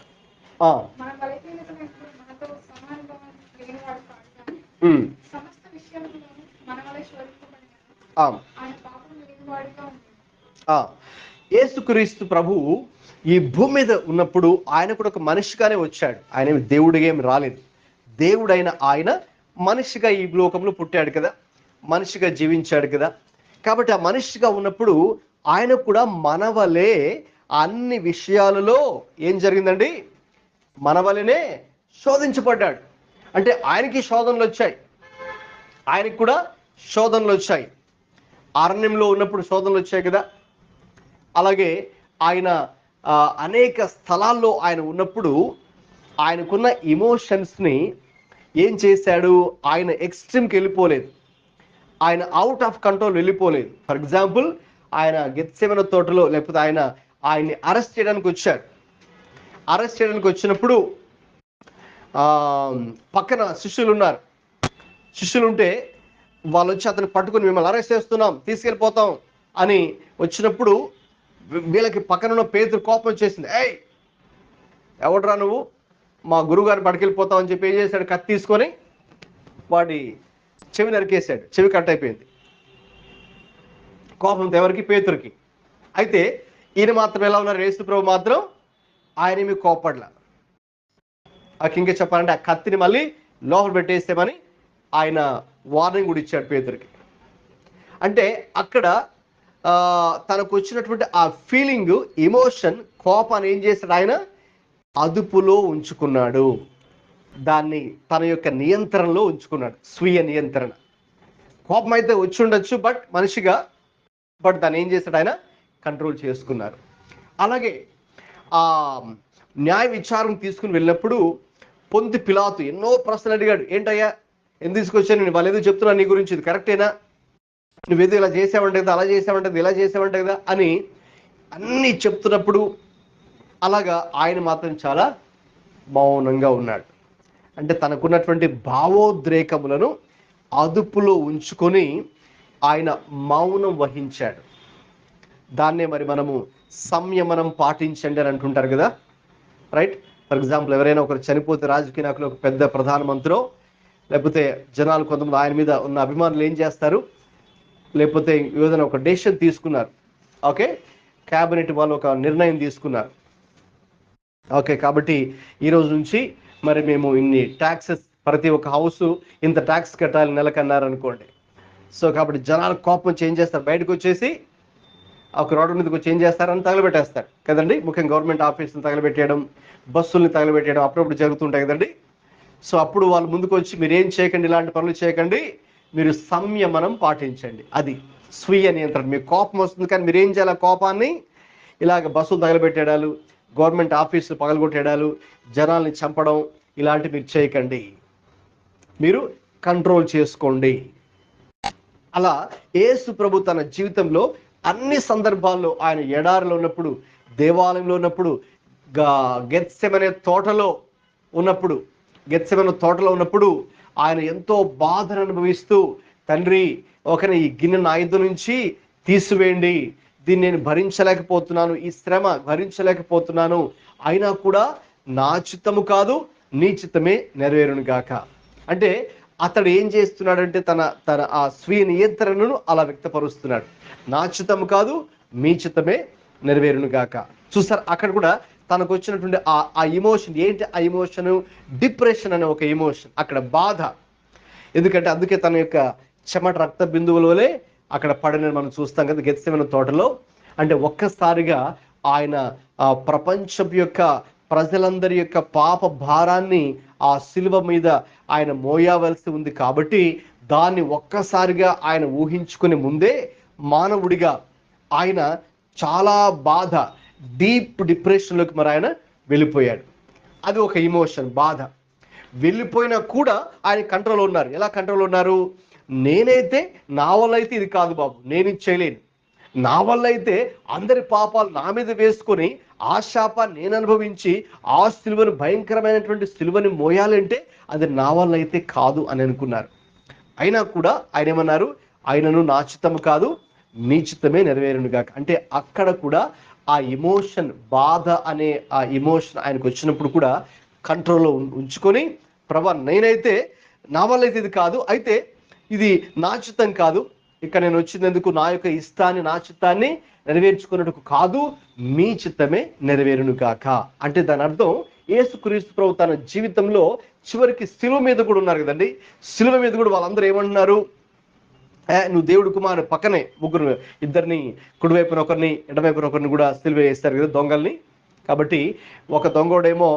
Speaker 2: మన బలహీనతలను మనతో సమానుభవం లేనివాడు కాడుగాని సమస్త విషయంలోనూ మన వలె శోధింపబడినను ఆయన పాపం లేనివాడుగా ఉన్నాడు. యేసుక్రీస్తు ప్రభువు
Speaker 1: ఈ భూమి మీద ఉన్నప్పుడు ఆయన కూడా ఒక మనిషిగానే వచ్చాడు. ఆయన దేవుడిగా ఏం రాలేదు. దేవుడైన ఆయన మనిషిగా ఈ లోకంలో పుట్టాడు కదా, మనిషిగా జీవించాడు కదా. కాబట్టి ఆ మనిషిగా ఉన్నప్పుడు ఆయన కూడా మనవలే అన్ని విషయాలలో ఏం జరిగిందండి? మనవలనే శోధించబడ్డాడు. అంటే ఆయనకి శోధనలు వచ్చాయి, ఆయనకి కూడా శోధనలు వచ్చాయి. అరణ్యంలో ఉన్నప్పుడు శోధనలు వచ్చాయి కదా. అలాగే ఆయన అనేక స్థలాల్లో ఆయన ఉన్నప్పుడు ఆయనకున్న ఎమోషన్స్ని ఏం చేశాడు? ఆయన ఎక్స్ట్రీమ్కి వెళ్ళిపోలేదు, ఆయన అవుట్ ఆఫ్ కంట్రోల్ వెళ్ళిపోలేదు. ఫర్ ఎగ్జాంపుల్, ఆయన గెత్సేమనే తోటలో, లేకపోతే ఆయన్ని అరెస్ట్ చేయడానికి వచ్చారు. అరెస్ట్ చేయడానికి వచ్చినప్పుడు పక్కన శిష్యులు ఉన్నారు. శిష్యులు ఉంటే వాళ్ళు వచ్చి అతను పట్టుకుని, మిమ్మల్ని అరెస్ట్ చేస్తున్నాం, తీసుకెళ్ళిపోతాం అని వచ్చినప్పుడు వీళ్ళకి పక్కన పేతురు కోపం వచ్చేసింది. ఏయ్, ఎవడరా నువ్వు, మా గురువుగారిని పట్టుకెళ్ళిపోతావు అని చెప్పి ఏం చేశాడు? కత్తి తీసుకొని వాడి చెవి నరికేశాడు. చెవి కట్ అయిపోయింది. కోపంతో ఎవరికి? పేతురికి. అయితే ఈయన మాత్రం ఎలా ఉన్నారు? యేసు ప్రభు మాత్రం ఆయన మీ కోపడలా. ఇంకా చెప్పాలంటే ఆ కత్తిని మళ్ళీ లోపల పెట్టేస్తామని ఆయన వార్నింగ్ కూడా ఇచ్చాడు పేతురికి. అంటే అక్కడ తనకు వచ్చినటువంటి ఆ ఫీలింగ్, ఎమోషన్, కోపాన్ని ఏం చేశాడు? ఆయన అదుపులో ఉంచుకున్నాడు, దాన్ని తన యొక్క నియంత్రణలో ఉంచుకున్నాడు. స్వీయ నియంత్రణ. కోపం అయితే వచ్చి ఉండొచ్చు మనిషిగా, దాన్ని ఏం చేశాడు? ఆయన కంట్రోల్ చేసుకున్నారు. అలాగే ఆ న్యాయ విచారం తీసుకుని వెళ్ళినప్పుడు పొంతి పిలాతు ఎన్నో ప్రశ్నలు అడిగాడు. ఏంటయ్యా, ఎందుకు తీసుకొచ్చాను? నేను వాళ్ళు ఏదో చెప్తున్నా నీ గురించి, ఇది కరెక్టేనా? నువ్వేదో ఇలా చేసావంటే కదా, అలా చేసావంటే కదా, ఇలా చేసావంటే కదా అని అన్నీ చెప్తున్నప్పుడు అలాగా ఆయన మాత్రం చాలా మౌనంగా ఉన్నాడు. అంటే తనకున్నటువంటి భావోద్రేకములను అదుపులో ఉంచుకొని ఆయన మౌనం వహించాడు. దాన్నే మరి మనము సంయమనం పాటించండి అని అంటుంటారు కదా, రైట్? ఫర్ ఎగ్జాంపుల్, ఎవరైనా ఒకరు చనిపోతే రాజకీయ నాయకులు, ఒక పెద్ద ప్రధానమంత్రి, లేకపోతే జనాలు కొంతమంది ఆయన మీద ఉన్న అభిమానులు ఏం చేస్తారు? లేకపోతే ఏదైనా ఒక డెసిషన్ తీసుకున్నారు, ఓకే, క్యాబినెట్ వాళ్ళు ఒక నిర్ణయం తీసుకున్నారు, ఓకే, కాబట్టి ఈరోజు నుంచి మరి మేము ఇన్ని ట్యాక్సెస్, ప్రతి ఒక్క హౌస్ ఇంత ట్యాక్స్ కట్టాలి నెలకన్నారు అనుకోండి. సో కాబట్టి జనాలు కోపం చేంజ్ చేస్తారు, బయటకు వచ్చేసి ఒక రోడ్డు మీదకి వచ్చి ఏం చేస్తారని తగలబెట్టేస్తారు కదండి. ముఖ్యంగా గవర్నమెంట్ ఆఫీసులు తగలబెట్టేయడం, బస్సుల్ని తగలబెట్టేయడం అప్పుడప్పుడు జరుగుతుంటాయి కదండి. సో అప్పుడు వాళ్ళు ముందుకు వచ్చి, మీరు ఏం చేయకండి, ఇలాంటి పనులు చేయకండి, మీరు సంయమనం పాటించండి. అది స్వీయ నియంత్రణ. మీకు కోపం వస్తుంది కానీ మీరు ఏం చేయాలి? కోపాన్ని ఇలాగ బస్సులు తగలబెట్టేడాలు, గవర్నమెంట్ ఆఫీసులు పగలగొట్టేడాలు, జనాల్ని చంపడం, ఇలాంటివి మీరు చేయకండి, మీరు కంట్రోల్ చేసుకోండి. అలా యేసు ప్రభు తన జీవితంలో అన్ని సందర్భాల్లో, ఆయన ఎడారిలో ఉన్నప్పుడు, దేవాలయంలో ఉన్నప్పుడు, గెత్సెమనే తోటలో ఉన్నప్పుడు ఆయన ఎంతో బాధను అనుభవిస్తూ, తండ్రి ఒకరి ఈ గిన్నె నా యొద్ద నుంచి తీసివేయండి, దీన్ని నేను భరించలేకపోతున్నాను, ఈ శ్రమ భరించలేకపోతున్నాను, అయినా కూడా నా చిత్తము కాదు నీ చిత్తమే నెరవేరును గాక. అంటే అతడు ఏం చేస్తున్నాడంటే తన ఆ స్వీయ నియంత్రణను అలా వ్యక్తపరుస్తున్నాడు. నా చిత్తము కాదు మీ చిత్తమే నెరవేరును గాక. చూసారు, అక్కడ కూడా తనకు వచ్చినటువంటి ఆ ఎమోషన్ ఏంటి? ఆ ఎమోషన్ డిప్రెషన్ అనే ఒక ఎమోషన్, అక్కడ బాధ. ఎందుకంటే అందుకే తన యొక్క చెమట రక్త బిందువుల వలె అక్కడ పడిన మనం చూస్తాం కదా గెత్సెమనే తోటలో. అంటే ఒక్కసారిగా ఆయన ప్రపంచం యొక్క ప్రజలందరి యొక్క పాప భారాన్ని ఆ శిలువ మీద ఆయన మోయవలసి ఉంది. కాబట్టి దాన్ని ఒక్కసారిగా ఆయన ఊహించుకునే ముందే మానవుడిగా ఆయన చాలా బాధ, డీప్ డిప్రెషన్లోకి మరి ఆయన వెళ్ళిపోయాడు. అది ఒక ఇమోషన్, బాధ. వెళ్ళిపోయినా కూడా ఆయన కంట్రోల్లో ఉన్నారు. ఎలా కంట్రోల్లో ఉన్నారు? నేనైతే, నా వల్ల అయితే ఇది కాదు బాబు, నేను ఇది చేయలేను. నా వల్ల అయితే అందరి పాపాలు నా మీద వేసుకొని ఆ శాపాన్ని నేను అనుభవించి ఆ సిలువను, భయంకరమైనటువంటి సిలువని మోయాలంటే అది నా వల్ల అయితే కాదు అని అనుకున్నారు. అయినా కూడా ఆయన ఏమన్నారు? ఆయనను నా చిత్తము కాదు నీ చిత్తమే నెరవేరును గాక. అంటే అక్కడ కూడా ఆ ఎమోషన్, బాధ అనే ఆ ఎమోషన్ ఆయనకు వచ్చినప్పుడు కూడా కంట్రోల్లో ఉంచుకొని, ప్రభా నేనైతే, నా వల్ల అయితే ఇది కాదు, అయితే ఇది నా చిత్తం కాదు, ఇక్కడ నేను వచ్చినందుకు నా యొక్క ఇష్టాన్ని, నా చిత్తాన్ని నెరవేర్చుకున్నట్టుకు కాదు, మీ చిత్తమే నెరవేరును గాక. అంటే దాని అర్థం యేసుక్రీస్తు ప్రభు తన జీవితంలో చివరికి శిలువ మీద కూడా ఉన్నారు కదండి. శిలువ మీద కూడా వాళ్ళందరూ ఏమంటున్నారు? నువ్వు దేవుడు కుమారుడు. పక్కనే ముగ్గురు, ఇద్దరిని కుడివైపున ఒకరిని ఎడమవైపున ఒకరిని కూడా సిలువ వేస్తారు కదా, దొంగల్ని. కాబట్టి ఒక దొంగోడేమో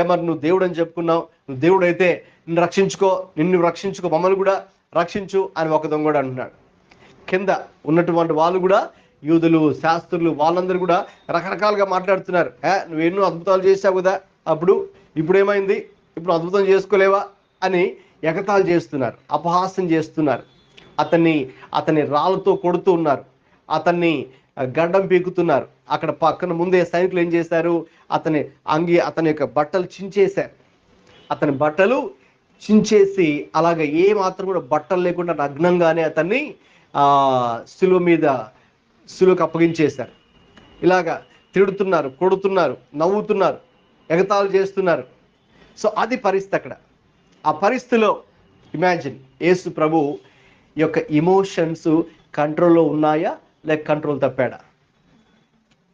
Speaker 1: ఏమన్నా నువ్వు దేవుడు అని చెప్పుకున్నావు, నువ్వు దేవుడు అయితే నిన్ను రక్షించుకో, నిన్ను రక్షించుకో, మమ్మల్ని కూడా రక్షించు అని ఒక దొంగోడు అంటున్నాడు. కింద ఉన్నటువంటి వాళ్ళు కూడా, యూదులు, శాస్త్రులు, వాళ్ళందరూ కూడా రకరకాలుగా మాట్లాడుతున్నారు. నువ్వు ఎన్నో అద్భుతాలు చేసావు కదా, ఇప్పుడు ఏమైంది, ఇప్పుడు అద్భుతం చేసుకోలేవా అని ఎగతాళి చేస్తున్నారు, అపహాస్యం చేస్తున్నారు. అతన్ని రాళ్ళతో కొడుతూ ఉన్నారు, అతన్ని గడ్డం పీకుతున్నారు. అక్కడ పక్కన ముందే సైనికులు ఏం చేశారు? అతని యొక్క బట్టలు చించేశారు. అతని బట్టలు చించేసి అలాగే ఏ మాత్రం కూడా బట్టలు లేకుండా నగ్నంగానే అతన్ని సిలువకు అప్పగించేశారు. ఇలాగా తిడుతున్నారు, కొడుతున్నారు, నవ్వుతున్నారు, ఎగతాళి చేస్తున్నారు. సో అది పరిస్థితి అక్కడ. ఆ పరిస్థితిలో ఇమాజిన్, యేసు ప్రభు యొక్క ఇమోషన్స్ కంట్రోల్లో ఉన్నాయా లేక కంట్రోల్ తప్పాడా?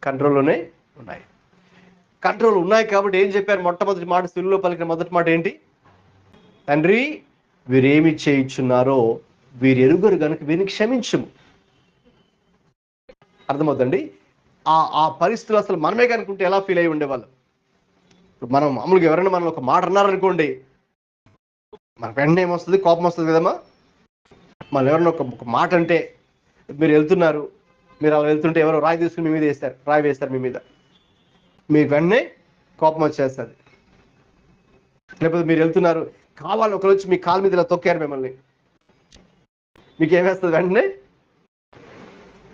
Speaker 1: కంట్రోల్లోనే ఉన్నాయి. కంట్రోల్ ఉన్నాయి కాబట్టి ఏం చెప్పారు? మొట్టమొదటి మాట, సిలువలో పలికిన మొదటి మాట ఏంటి? తండ్రి, వీరేమి చేయుచున్నారో వీరు ఎరుగరు గనుక వీరిని క్షమించుము. అర్థమవుతండి? ఆ పరిస్థితులు అసలు మనమే కనుకుంటే ఎలా ఫీల్ అయ్యి ఉండేవాళ్ళం? మనం మామూలుగా ఎవరైనా మనం ఒక మాట అన్నారనుకోండి, మన వెంటనే ఏమొస్తుంది? కోపం వస్తుంది కదమ్మా. మనం ఎవరైనా ఒక మాట అంటే, మీరు వెళ్తున్నారు, మీరు అలా వెళ్తుంటే ఎవరో రాయి తీసుకుని మీ మీద రాయి వేస్తారు మీ మీద, మీకు వెంటనే కోపం వచ్చేస్తుంది. లేకపోతే మీరు వెళ్తున్నారు, కావాలి ఒకరు వచ్చి మీ కాలు మీద ఇలా తొక్కారు మిమ్మల్ని, మీకు ఏమేస్తుంది? వెంటనే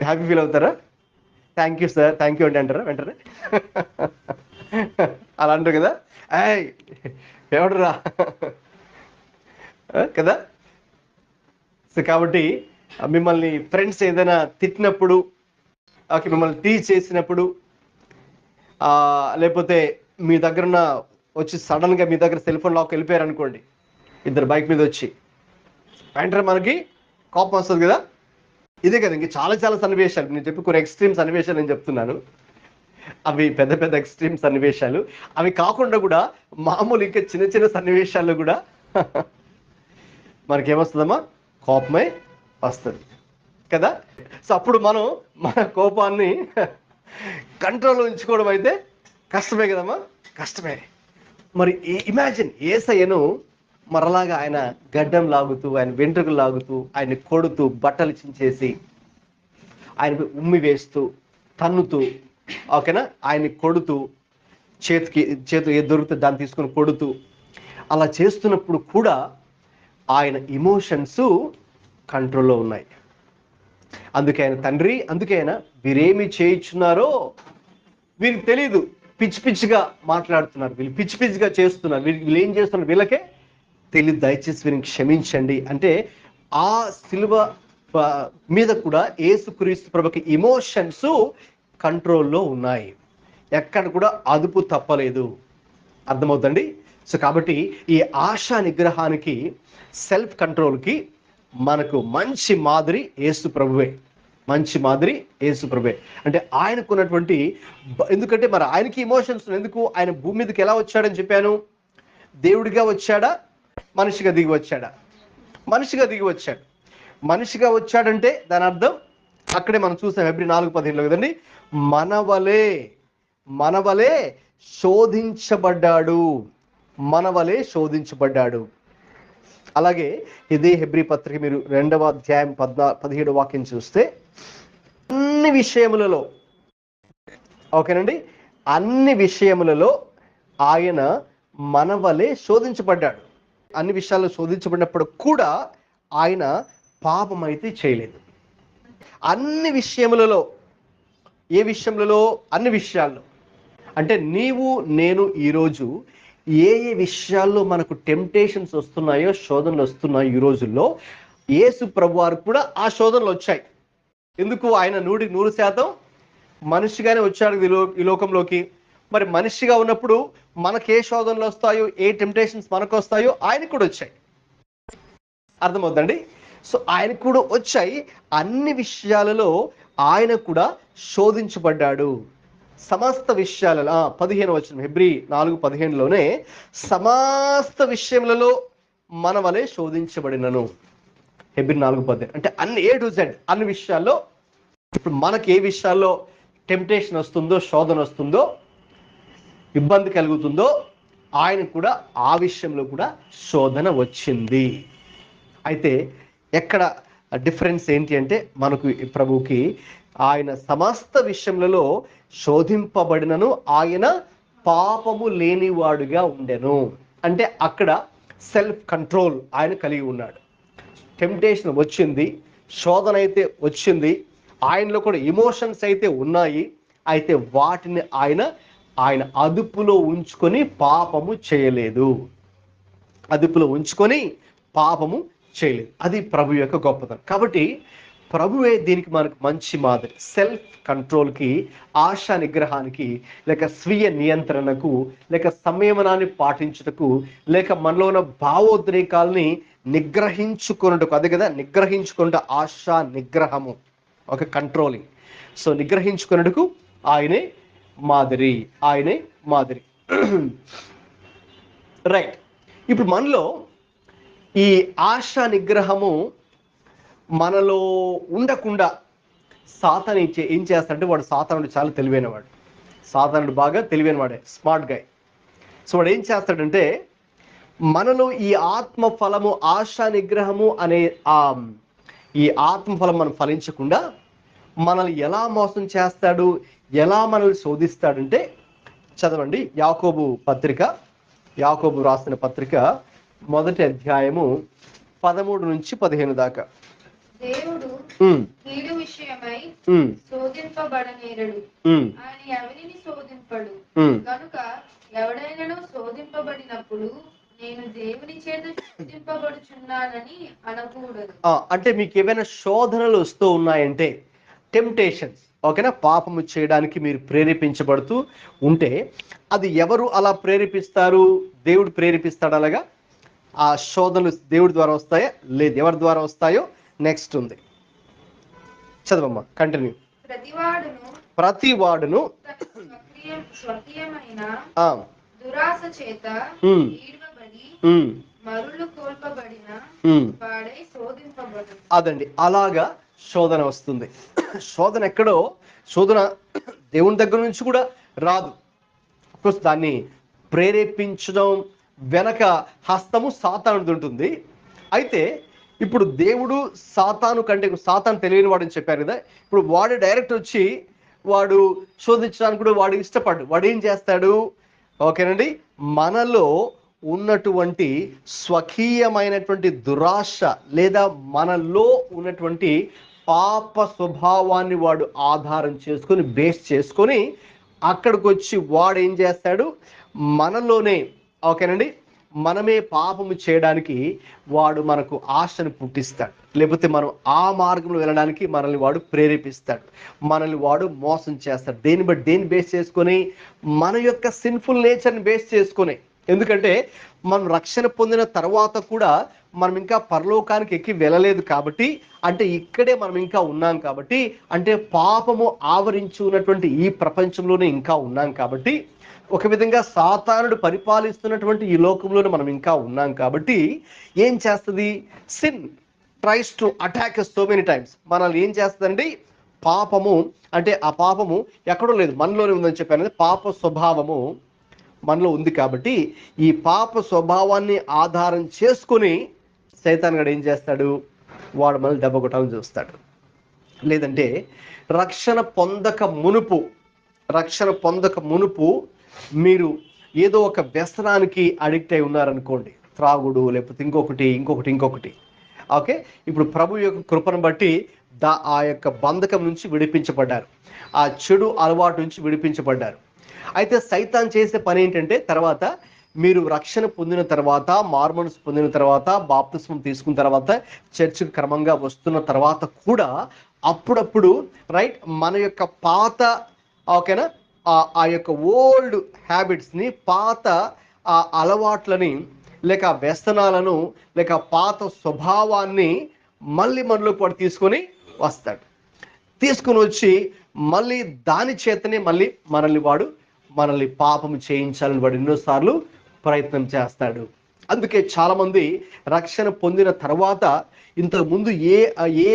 Speaker 1: హ్యాపీ ఫీల్ అవుతారా? Thank you sir, thank you అంటారా వెంటనే? అలా అంటారు కదా, ఎవడరా కదా. సో కాబట్టి మిమ్మల్ని ఫ్రెండ్స్ ఏదైనా తిట్టినప్పుడు, మిమ్మల్ని టీచ్ చేసినప్పుడు, లేకపోతే మీ దగ్గర వచ్చి సడన్గా మీ దగ్గర సెల్ ఫోన్ లాక్ వెళ్ళిపోయారు అనుకోండి, ఇద్దరు బైక్ మీద వచ్చి, వెంటనే మనకి కోపం వస్తుంది కదా. ఇదే కదా, ఇంక చాలా చాలా సన్నివేశాలు నేను చెప్పి, కొన్ని ఎక్స్ట్రీమ్ సన్నివేశాలు నేను చెప్తున్నాను. అవి పెద్ద పెద్ద ఎక్స్ట్రీమ్ సన్నివేశాలు. అవి కాకుండా కూడా మామూలు ఇంకా చిన్న చిన్న సన్నివేశాల్లో కూడా మనకేమొస్తుందమ్మా? కోపమే వస్తుంది కదా. సో అప్పుడు మనం మన కోపాన్ని కంట్రోల్లో ఉంచుకోవడం అయితే కష్టమే కదమ్మా, కష్టమే. మరి ఇమాజిన్, యేసయ్యను మరలాగా ఆయన గడ్డం లాగుతూ, ఆయన వెంట్రుకలు లాగుతూ, ఆయన కొడుతూ, బట్టలు చించేసి, ఆయన ఉమ్మి వేస్తూ, తన్నుతూ, ఓకేనా, ఆయన్ని కొడుతూ, చేతు ఏది దొరికితే దాన్ని తీసుకొని కొడుతూ, అలా చేస్తున్నప్పుడు కూడా ఆయన ఇమోషన్స్ కంట్రోల్లో ఉన్నాయి. అందుకే ఆయన తండ్రి, అందుకే ఆయన వీరేమి చేయించున్నారో వీరికి తెలియదు, పిచ్చి పిచ్చిగా మాట్లాడుతున్నారు, వీళ్ళు పిచ్చి పిచ్చిగా చేస్తున్నారు, వీళ్ళు ఏం చేస్తున్నారు వీళ్ళకే తెలియదు, దయచేసి వీరిని క్షమించండి అంటే. ఆ సిలువ మీద కూడా యేసుక్రీస్తు ప్రభుకి ఇమోషన్స్ కంట్రోల్లో ఉన్నాయి, ఎక్కడ కూడా అదుపు తప్పలేదు. అర్థమవుతండి? సో కాబట్టి ఈ ఆశా నిగ్రహానికి, సెల్ఫ్ కంట్రోల్కి మనకు మంచి మాదిరి యేసు ప్రభువే. మంచి మాదిరి యేసు ప్రభువే. అంటే ఆయనకున్నటువంటి, ఎందుకంటే మరి ఆయనకి ఇమోషన్స్ ఎందుకు? ఆయన భూమి మీదకి ఎలా వచ్చాడని చెప్పాను? దేవుడిగా వచ్చాడా, మనిషిగా దిగి వచ్చాడా? మనిషిగా దిగి వచ్చాడు. మనిషిగా వచ్చాడంటే దాని అర్థం అక్కడే మనం చూసాం, Hebrews 4:15 కదండి, మన వలే మనవలే శోధించబడ్డాడు. మనవలే శోధించబడ్డాడు. అలాగే ఇదే హెబ్రీ పత్రిక మీరు 2వ అధ్యాయం 17వ వాక్యం చూస్తే అన్ని విషయములలో, ఓకేనండి, అన్ని విషయములలో ఆయన మనవలే శోధించబడ్డాడు. అన్ని విషయాల్లో శోధించబడినప్పుడు కూడా ఆయన పాపం అయితే చేయలేదు. అన్ని విషయములలో, ఏ విషయములలో? అన్ని విషయాల్లో. అంటే నీవు నేను ఈరోజు ఏ ఏ విషయాల్లో మనకు టెంప్టేషన్స్ వస్తున్నాయో, శోధనలు వస్తున్నాయో ఈ రోజుల్లో, యేసు ప్రభు వారికి కూడా ఆ శోధనలు వచ్చాయి. ఎందుకు? ఆయన 100% మనిషిగానే వచ్చాడు ఈ లోకంలోకి. మరి మనిషిగా ఉన్నప్పుడు మనకు ఏ శోధనలు వస్తాయో, ఏ టెంప్టేషన్స్ మనకు వస్తాయో ఆయనకు కూడా వచ్చాయి. అర్థమవుతుందండి? సో ఆయనకు కూడా వచ్చాయి. అన్ని విషయాలలో ఆయన కూడా శోధించబడ్డాడు. సమస్త విషయాలలో 15 వచనం, హెబ్రీ 4:15లోనే సమస్త విషయములలో మన వలె శోధించబడినను. హెబ్రీ 4:15 అంటే అన్ని A to Z అన్ని విషయాల్లో. ఇప్పుడు మనకి ఏ విషయాల్లో టెంప్టేషన్ వస్తుందో, శోధన వస్తుందో, ఇబ్బంది కలుగుతుందో, ఆయన కూడా ఆ విషయంలో కూడా శోధన వచ్చింది. అయితే ఎక్కడ డిఫరెన్స్ ఏంటి అంటే, మనకు ప్రభువుకి ఆయన సమస్త విషయములలో శోధింపబడినను ఆయన పాపము లేనివాడుగా ఉండెను. అంటే అక్కడ సెల్ఫ్ కంట్రోల్ ఆయన కలిగి ఉన్నాడు. టెంప్టేషన్ వచ్చింది, శోధన అయితే వచ్చింది, ఆయనలో కూడా ఎమోషన్స్ అయితే ఉన్నాయి. అయితే వాటిని ఆయన అదుపులో ఉంచుకొని పాపము చేయలేదు. అదుపులో ఉంచుకొని పాపము చేయలేదు. అది ప్రభు యొక్క గొప్పతనం. కాబట్టి ప్రభువే దీనికి మనకు మంచి మాదిరి. సెల్ఫ్ కంట్రోల్కి, ఆశా నిగ్రహానికి, లేక స్వీయ నియంత్రణకు, లేక సంయమనాన్ని పాటించుటకు, లేక మనలో ఉన్న భావోద్రేకాలని నిగ్రహించుకున్నట్టుకు, అదే కదా నిగ్రహించుకుంటే ఆశా నిగ్రహము, ఒక కంట్రోలింగ్. సో నిగ్రహించుకున్నట్టుకు ఆయనే మాదిరి. రైట్. ఇప్పుడు మనలో ఈ ఆశా నిగ్రహము మనలో ఉండకుండా సాతాను ఏం చేస్తాడంటే, వాడు సాతానుడు చాలా తెలివైనవాడు. సాతానుడు బాగా తెలివైన వాడే, స్మార్ట్ గాయ్. సో వాడు ఏం చేస్తాడంటే, మనలో ఈ ఆత్మ ఫలము, ఆశా నిగ్రహము అనే ఈ ఆత్మఫలం మనం ఫలించకుండా మనల్ని ఎలా మోసం చేస్తాడు, ఎలా మనల్ని శోధిస్తాడంటే, చదవండి యాకోబు రాసిన పత్రిక 1వ అధ్యాయము 13 నుంచి 15 దాకా.
Speaker 2: దేవుడు కీడు విషయమై శోధింపబడనేరడు, ఆయన ఎవరిని శోధింపడు. కనుక ఎవడైనాను శోధింపబడినప్పుడు నేను దేవుని చేత శోధింపబడుచున్నానని అనకూడదు.
Speaker 1: అంటే మీకు ఏమైనా శోధనలు వస్తూ ఉన్నాయంటే, టెంప్టేషన్స్, ఓకేనా, పాపము చేయడానికి మీరు ప్రేరేపించబడుతూ ఉంటే, అది ఎవరు అలా ప్రేరేపిస్తారు? దేవుడు ప్రేరేపిస్తాడు. అలాగా ఆ శోధనలు దేవుడి ద్వారా వస్తాయా? లేదు. ఎవరి ద్వారా వస్తాయో నెక్స్ట్ ఉంది, చదవమ్మా, కంటిన్యూ. ప్రతివాడును
Speaker 2: స్వకీయమైన దురాశ చేత ఈడ్వబడి మరులు కోల్పబడిన వాడై శోధింపబడు.
Speaker 1: అదండి, అలాగా శోధన వస్తుంది. శోధన ఎక్కడో, శోధన దేవుని దగ్గర నుంచి కూడా రాదు. అఫ్కోర్స్ దాన్ని ప్రేరేపించడం వెనక హస్తము సాతానుది ఉంటుంది. అయితే ఇప్పుడు దేవుడు సాతాను కంటే, సాతాను తెలియని వాడని చెప్పారు కదా, ఇప్పుడు వాడు డైరెక్ట్ వచ్చి వాడు శోధించడానికి కూడా వాడు ఇష్టపడు. వాడు ఏం చేస్తాడు? ఓకేనండి, మనలో ఉన్నటువంటి స్వకీయమైనటువంటి దురాశ లేదా మనలో ఉన్నటువంటి పాప స్వభావాన్ని వాడు ఆధారం చేసుకొని, బేస్ చేసుకొని అక్కడికి వచ్చి వాడు ఏం చేస్తాడు? మనలోనే, ఓకేనండి, మనమే పాపము చేయడానికి వాడు మనకు ఆశను పుట్టిస్తాడు. లేకపోతే మనం ఆ మార్గంలో వెళ్ళడానికి మనల్ని వాడు ప్రేరేపిస్తాడు, మనల్ని వాడు మోసం చేస్తాడు. దేన్ని బేస్ చేసుకొని? మన యొక్క సిన్ఫుల్ నేచర్ని బేస్ చేసుకొని. ఎందుకంటే మనం రక్షణ పొందిన తర్వాత కూడా మనం ఇంకా పరలోకానికి ఎక్కి వెళ్ళలేదు కాబట్టి, అంటే ఇక్కడే మనం ఇంకా ఉన్నాం కాబట్టి, అంటే పాపము ఆవరించి ఉన్నటువంటి ఈ ప్రపంచంలోనే ఇంకా ఉన్నాం కాబట్టి, ఒక విధంగా సాతానుడు పరిపాలిస్తున్నటువంటి ఈ లోకంలోనే మనం ఇంకా ఉన్నాం కాబట్టి, ఏం చేస్తుంది? Sin tries to attack so many times. మనల్ని ఏం చేస్తుందండి? పాపము అంటే ఆ పాపము ఎక్కడో లేదు, మనలోనే ఉందని చెప్పాను. పాప స్వభావము మనలో ఉంది కాబట్టి ఈ పాప స్వభావాన్ని ఆధారం చేసుకొని సైతాన్ గడు ఏం చేస్తాడు, వాడు మనల్ని దెబ్బ కొట్టాలని చూస్తాడు. లేదంటే రక్షణ పొందక మునుపు మీరు ఏదో ఒక వ్యసనానికి అడిక్ట్ అయి ఉన్నారనుకోండి, త్రాగుడు లేకపోతే ఇంకొకటి. ఓకే, ఇప్పుడు ప్రభు యొక్క కృపను బట్టి ఆ యొక్క బంధకం నుంచి విడిపించబడ్డారు, ఆ చెడు అలవాటు నుంచి విడిపించబడ్డారు. అయితే సైతాన్ చేసే పని ఏంటంటే, తర్వాత మీరు రక్షణ పొందిన తర్వాత, మార్మన్స్ పొందిన తర్వాత, బాప్తిస్మం తీసుకున్న తర్వాత, చర్చికి క్రమంగా వస్తున్న తర్వాత కూడా అప్పుడప్పుడు రైట్ మన యొక్క పాత ఓకేనా ఆ యొక్క ఓల్డ్ హ్యాబిట్స్ని, పాత ఆ అలవాట్లని, లేక వ్యసనాలను, లేక పాత స్వభావాన్ని మళ్ళీ మనలో పాటు తీసుకొని వచ్చి మళ్ళీ దాని చేతనే మళ్ళీ మనల్ని పాపం చేయించాలని వాడు ఎన్నోసార్లు ప్రయత్నం చేస్తాడు. అందుకే చాలామంది రక్షణ పొందిన తర్వాత ఇంతకు ముందు ఏ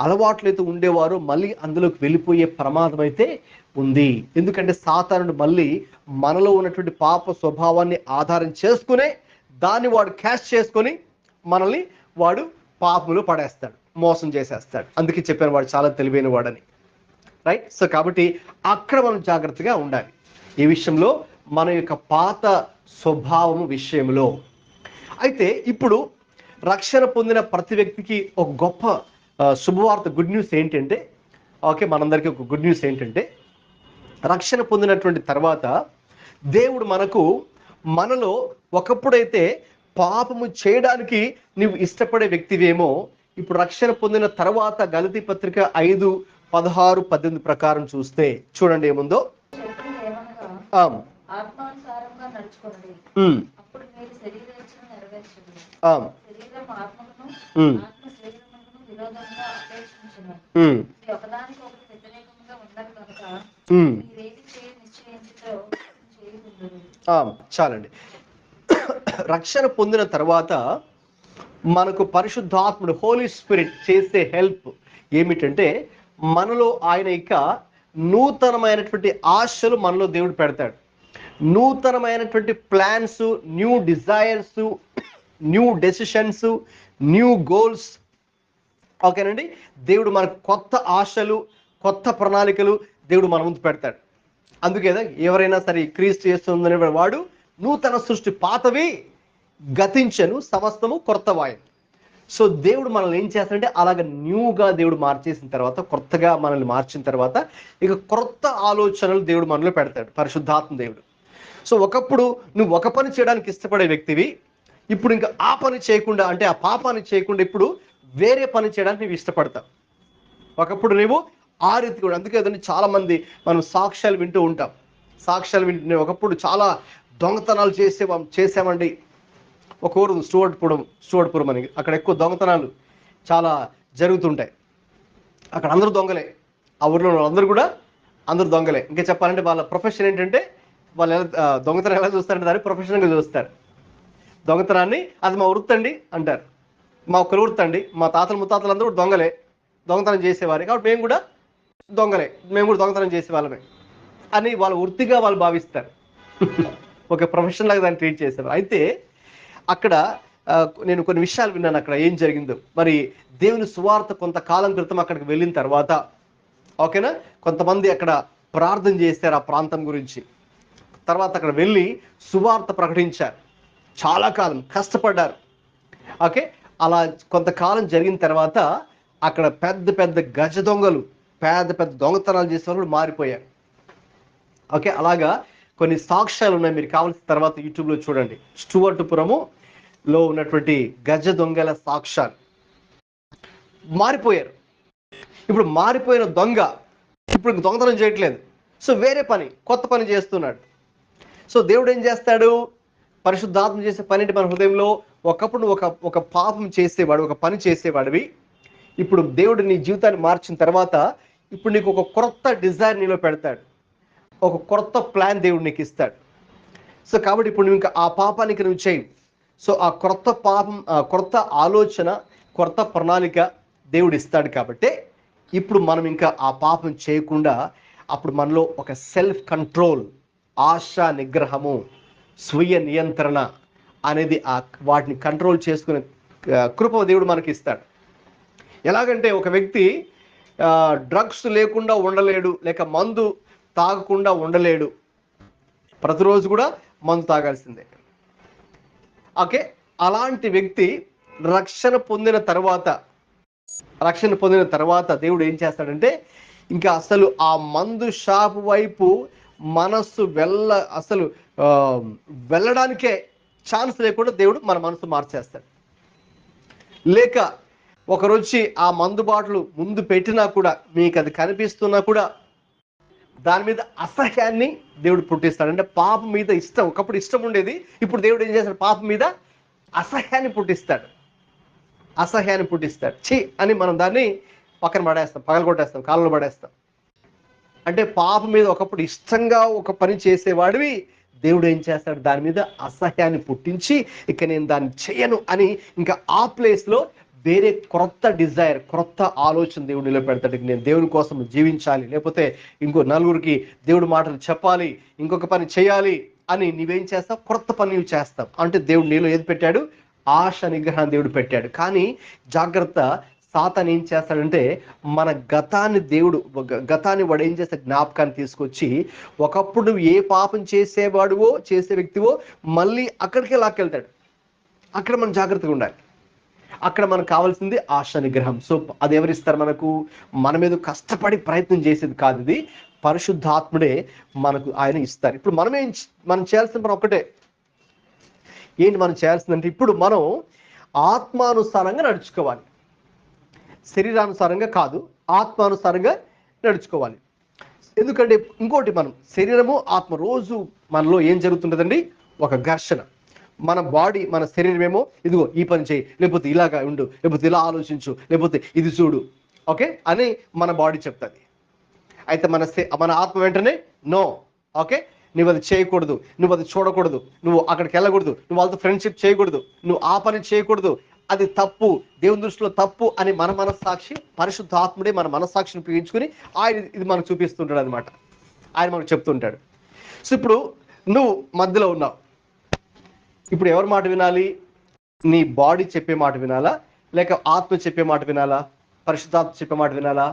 Speaker 1: అలవాట్లు అయితే ఉండేవారో మళ్ళీ అందులోకి వెళ్ళిపోయే ప్రమాదం అయితే ఉంది. ఎందుకంటే సాతానుడు మళ్ళీ మనలో ఉన్నటువంటి పాప స్వభావాన్ని ఆధారం చేసుకునే దాన్ని వాడు క్యాష్ చేసుకొని మనల్ని వాడు పాపములో పడేస్తాడు, మోసం చేసేస్తాడు. అందుకే చెప్పాను వాడు చాలా తెలివైన వాడని. రైట్. సో కాబట్టి అక్కడ మనం జాగ్రత్తగా ఉండాలి ఈ విషయంలో, మన యొక్క పాత స్వభావము విషయంలో. అయితే ఇప్పుడు రక్షణ పొందిన ప్రతి వ్యక్తికి ఒక గొప్ప శుభవార్త, గుడ్ న్యూస్ ఏంటంటే, ఓకే, మనందరికీ ఒక గుడ్ న్యూస్ ఏంటంటే, రక్షణ పొందినటువంటి తర్వాత దేవుడు మనలో ఒకప్పుడైతే పాపము చేయడానికి నువ్వు ఇష్టపడే వ్యక్తివేమో, ఇప్పుడు రక్షణ పొందిన తర్వాత గలతీ పత్రిక 5:16-18 ప్రకారం చూస్తే చూడండి ఏముందో.
Speaker 3: ఆత్మానుసారంగా నడుచుకోండి, అప్పుడు మీరు శరీరేచ్ఛను నెరవేర్చుదురు. శరీరం ఆత్మకును, ఆత్మ శరీరమునకును విరోధంగా అపేక్షించును. ఇది ఒకదానికొకటి వ్యతిరేకంగా ఉన్నది కనుక మీరేది చేయ నిశ్చయించుతో చేయకుందురు.
Speaker 1: చాలండి. రక్షణ పొందిన తర్వాత మనకు పరిశుద్ధాత్ముడు, హోలీ స్పిరిట్ చేసే హెల్ప్ ఏమిటంటే, మనలో ఆయన ఇక నూతనమైనటువంటి ఆశలు మనలో దేవుడు పెడతాడు. నూతనమైనటువంటి plans, new desires, new decisions, new goals. ఓకేనండి. దేవుడు మనకు కొత్త ఆశలు, కొత్త ప్రణాళికలు దేవుడు మన ముందు పెడతాడు. అందుకే ఎవరైనా సరే క్రీస్తు చేస్తుందనే వాడు నూతన సృష్టి, పాతవి గతించను, సమస్తము కొత్తవాయను. సో దేవుడు మనల్ని ఏం చేస్తాడంటే అలాగ న్యూగా దేవుడు మార్చేసిన తర్వాత, కొత్తగా మనల్ని మార్చిన తర్వాత ఇక కొత్త ఆలోచనలు దేవుడు మనలో పెడతాడు, పరిశుద్ధాత్మ దేవుడు. సో ఒకప్పుడు నువ్వు ఒక పని చేయడానికి ఇష్టపడే వ్యక్తివి, ఇప్పుడు ఇంకా ఆ పని చేయకుండా, అంటే ఆ పాపాన్ని చేయకుండా ఇప్పుడు వేరే పని చేయడానికి నువ్వు ఇష్టపడతావు. ఒకప్పుడు నువ్వు ఆ రీతి కూడా. అందుకే అదని చాలామంది మనం సాక్ష్యాలు వింటూ ఉంటాం. సాక్ష్యాలు వింటున్నాయి. ఒకప్పుడు చాలా దొంగతనాలు చేసామండి. ఒక ఊరు స్టూవర్ట్పురం అని, అక్కడ ఎక్కువ దొంగతనాలు చాలా జరుగుతుంటాయి. అక్కడ అందరూ దొంగలే, ఆ ఊర్లో అందరూ కూడా అందరూ దొంగలే. ఇంకా చెప్పాలంటే వాళ్ళ ప్రొఫెషన్ ఏంటంటే, వాళ్ళు దొంగతనం ఎలా చూస్తారంటే దాన్ని ప్రొఫెషనల్గా చూస్తారు. దొంగతనాన్ని అది మా వృత్తి అండి అంటారు, మా ఒక్కరి వృత్తి అండి, మా తాతలు ముత్తాతలు అందరూ దొంగలే, దొంగతనం చేసేవారే కాబట్టి మేము కూడా దొంగలే, మేము కూడా దొంగతనం చేసేవాళ్ళమే అని వాళ్ళ వృత్తిగా వాళ్ళు భావిస్తారు. ఒక ప్రొఫెషన్ లాగా దాన్ని ట్రీట్ చేసేవారు. అయితే అక్కడ నేను కొన్ని విషయాలు విన్నాను అక్కడ ఏం జరిగిందో. మరి దేవుని సువార్త కొంతకాలం క్రితం అక్కడికి వెళ్ళిన తర్వాత, ఓకేనా, కొంతమంది అక్కడ ప్రార్థన చేశారు ఆ ప్రాంతం గురించి. తర్వాత అక్కడ వెళ్ళి సువార్త ప్రకటించారు. చాలా కాలం కష్టపడ్డారు. ఓకే, అలా కొంతకాలం జరిగిన తర్వాత అక్కడ పెద్ద పెద్ద గజ దొంగలు, పెద్ద పెద్ద దొంగతనాలు చేసే వాళ్ళు మారిపోయారు. ఓకే, అలాగా కొన్ని సాక్ష్యాలు ఉన్నాయి, మీరు కావాల్సిన తర్వాత యూట్యూబ్లో చూడండి. స్టూవర్ట్పురములో ఉన్నటువంటి గజ దొంగల సాక్ష్యాలు. మారిపోయారు. ఇప్పుడు మారిపోయిన దొంగ ఇప్పుడు దొంగతనం చేయట్లేదు, సో వేరే పని, కొత్త పని చేస్తున్నాడు. సో దేవుడు ఏం చేస్తాడు, పరిశుద్ధాత్మ చేసే పని ఏంటి మన హృదయంలో. ఒకప్పుడు ఒక పాపం చేసేవాడు, ఒక పని చేసేవాడివి, ఇప్పుడు దేవుడు నీ జీవితాన్ని మార్చిన తర్వాత ఇప్పుడు నీకు ఒక కొత్త డిజైర్ నీలో పెడతాడు, ఒక కొత్త ప్లాన్ దేవుడు నీకు ఇస్తాడు. సో కాబట్టి ఇప్పుడు నువ్వు ఇంకా ఆ పాపానికి నువ్వు చేయి. సో ఆ కొత్త ఆలోచన, కొత్త ప్రణాళిక దేవుడు ఇస్తాడు. కాబట్టి ఇప్పుడు మనం ఇంకా ఆ పాపం చేయకుండా అప్పుడు మనలో ఒక సెల్ఫ్ కంట్రోల్, ఆశా నిగ్రహము, స్వీయ నియంత్రణ అనేది వాటిని కంట్రోల్ చేసుకునే కృప దేవుడు మనకి ఇస్తాడు. ఎలాగంటే ఒక వ్యక్తి డ్రగ్స్ లేకుండా ఉండలేడు, లేక మందు తాగకుండా ఉండలేడు, ప్రతిరోజు కూడా మందు తాగాల్సిందే. ఓకే, అలాంటి వ్యక్తి రక్షణ పొందిన తర్వాత దేవుడు ఏం చేస్తాడంటే ఇంకా అసలు ఆ మందు షాపు వైపు మనస్సు వెళ్ళడానికే ఛాన్స్ లేకుండా దేవుడు మన మనసు మార్చేస్తాడు. లేక ఒకరొచ్చి ఆ మందు బాటలు ముందు పెట్టినా కూడా, మీకు అది కనిపిస్తున్నా కూడా దాని మీద అసహ్యాన్ని దేవుడు పుట్టిస్తాడు. అంటే పాపం మీద ఇష్టం, ఒకప్పుడు ఇష్టం ఉండేది, ఇప్పుడు దేవుడు ఏం చేస్తాడు, పాపం మీద అసహ్యాన్ని పుట్టిస్తాడు. ఛీ అని మనం దాన్ని పక్కన పడేస్తాం, పగలగొట్టేస్తాం, కాళ్ళలో పడేస్తాం. అంటే పాపం మీద ఒకప్పుడు ఇష్టంగా ఒక పని చేసేవాడివి, దేవుడు ఏం చేస్తాడు, దాని మీద అసహ్యాన్ని పుట్టించి ఇక నేను దాన్ని చేయను అని ఇంకా ఆ ప్లేస్లో వేరే క్రొత్త డిజైర్, క్రొత్త ఆలోచన దేవుడు నిలబెడతాడు. నేను దేవుని కోసం జీవించాలి, లేకపోతే ఇంకో నలుగురికి దేవుడి మాటలు చెప్పాలి, ఇంకొక పని చేయాలి అని నీవేం చేస్తావు, క్రొత్త పని నువ్వు చేస్తావు. అంటే దేవుడు నీలో ఏది పెట్టాడు, ఆశ నిగ్రహాన్ని దేవుడు పెట్టాడు. కానీ జాగ్రత్త, సాతాను ఏం చేస్తాడంటే మన గతాన్ని వాడు ఏం చేస్తాడు, జ్ఞాపకాన్ని తీసుకొచ్చి ఒకప్పుడు నువ్వు ఏ పాపం చేసే వ్యక్తివో మళ్ళీ అక్కడికే లాక్కెళ్తాడు. అక్కడ మనం జాగ్రత్తగా ఉండాలి. అక్కడ మనకు కావాల్సింది ఆశ నిగ్రహం. సో అది ఎవరిస్తారు మనకు, మన మీద కష్టపడి ప్రయత్నం చేసేది కాదు, ఇది పరిశుద్ధాత్ముడే మనకు ఆయన ఇస్తారు. ఇప్పుడు మనం చేయాల్సిన పని ఒకటే. ఏంటి మనం చేయాల్సిందంటే, ఇప్పుడు మనం ఆత్మానుసారంగా నడుచుకోవాలి, శరీరానుసారంగా కాదు, ఆత్మానుసారంగా నడుచుకోవాలి. ఎందుకంటే ఇంకోటి, మనం శరీరము ఆత్మ రోజు మనలో ఏం జరుగుతుంటుందండి, ఒక ఘర్షణ. మన బాడీ, మన శరీరం ఏమో ఇదిగో ఈ పని చేయి, లేకపోతే ఇలాగా ఉండు, లేకపోతే ఇలా ఆలోచించు, లేకపోతే ఇది చూడు, ఓకే అని మన బాడీ చెప్తుంది. అయితే మన ఆత్మ వెంటనే నో, ఓకే నువ్వు అది చేయకూడదు, నువ్వు అది చూడకూడదు, నువ్వు అక్కడికి వెళ్ళకూడదు, నువ్వు వాళ్ళతో ఫ్రెండ్షిప్ చేయకూడదు, నువ్వు ఆ పని చేయకూడదు, అది తప్పు, దేవుని దృష్టిలో తప్పు అని మన మనస్సాక్షి, పరిశుద్ధాత్ముడే మన మనస్సాక్షిని ఉపయోగించుకుని ఆయన ఇది మనకు చూపిస్తుంటాడు అనమాట. ఆయన మనకు చెప్తుంటాడు. సో ఇప్పుడు నువ్వు మధ్యలో ఉన్నావు, ఇప్పుడు ఎవరి మాట వినాలి, నీ బాడీ చెప్పే మాట వినాలా, లేక ఆత్మ చెప్పే మాట వినాలా, పరిశుద్ధాత్మ చెప్పే మాట వినాలా?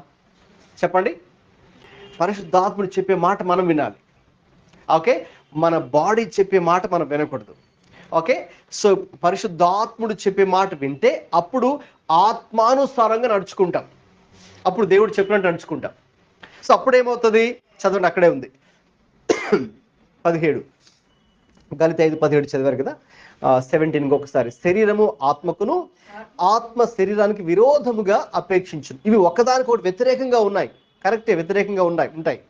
Speaker 1: చెప్పండి. పరిశుద్ధాత్ముడు చెప్పే మాట మనం వినాలి. ఓకే, మన బాడీ చెప్పే మాట మనం వినకూడదు. ఓకే, సో పరిశుద్ధాత్ముడు చెప్పే మాట వింటే అప్పుడు ఆత్మానుసారంగా నడుచుకుంటాం, అప్పుడు దేవుడు చెప్పినట్టు నడుచుకుంటాం. సో అప్పుడేమవుతుంది, చదవండి, అక్కడే ఉంది 17, గలిత 5:17 చదివారు కదా, 17 ఒకసారి. శరీరము ఆత్మకును, ఆత్మ శరీరానికి విరోధముగా అపేక్షించు. ఇవి ఒకదానికొకటి వ్యతిరేకంగా ఉన్నాయి, కరెక్టే, వ్యతిరేకంగా ఉంటాయి.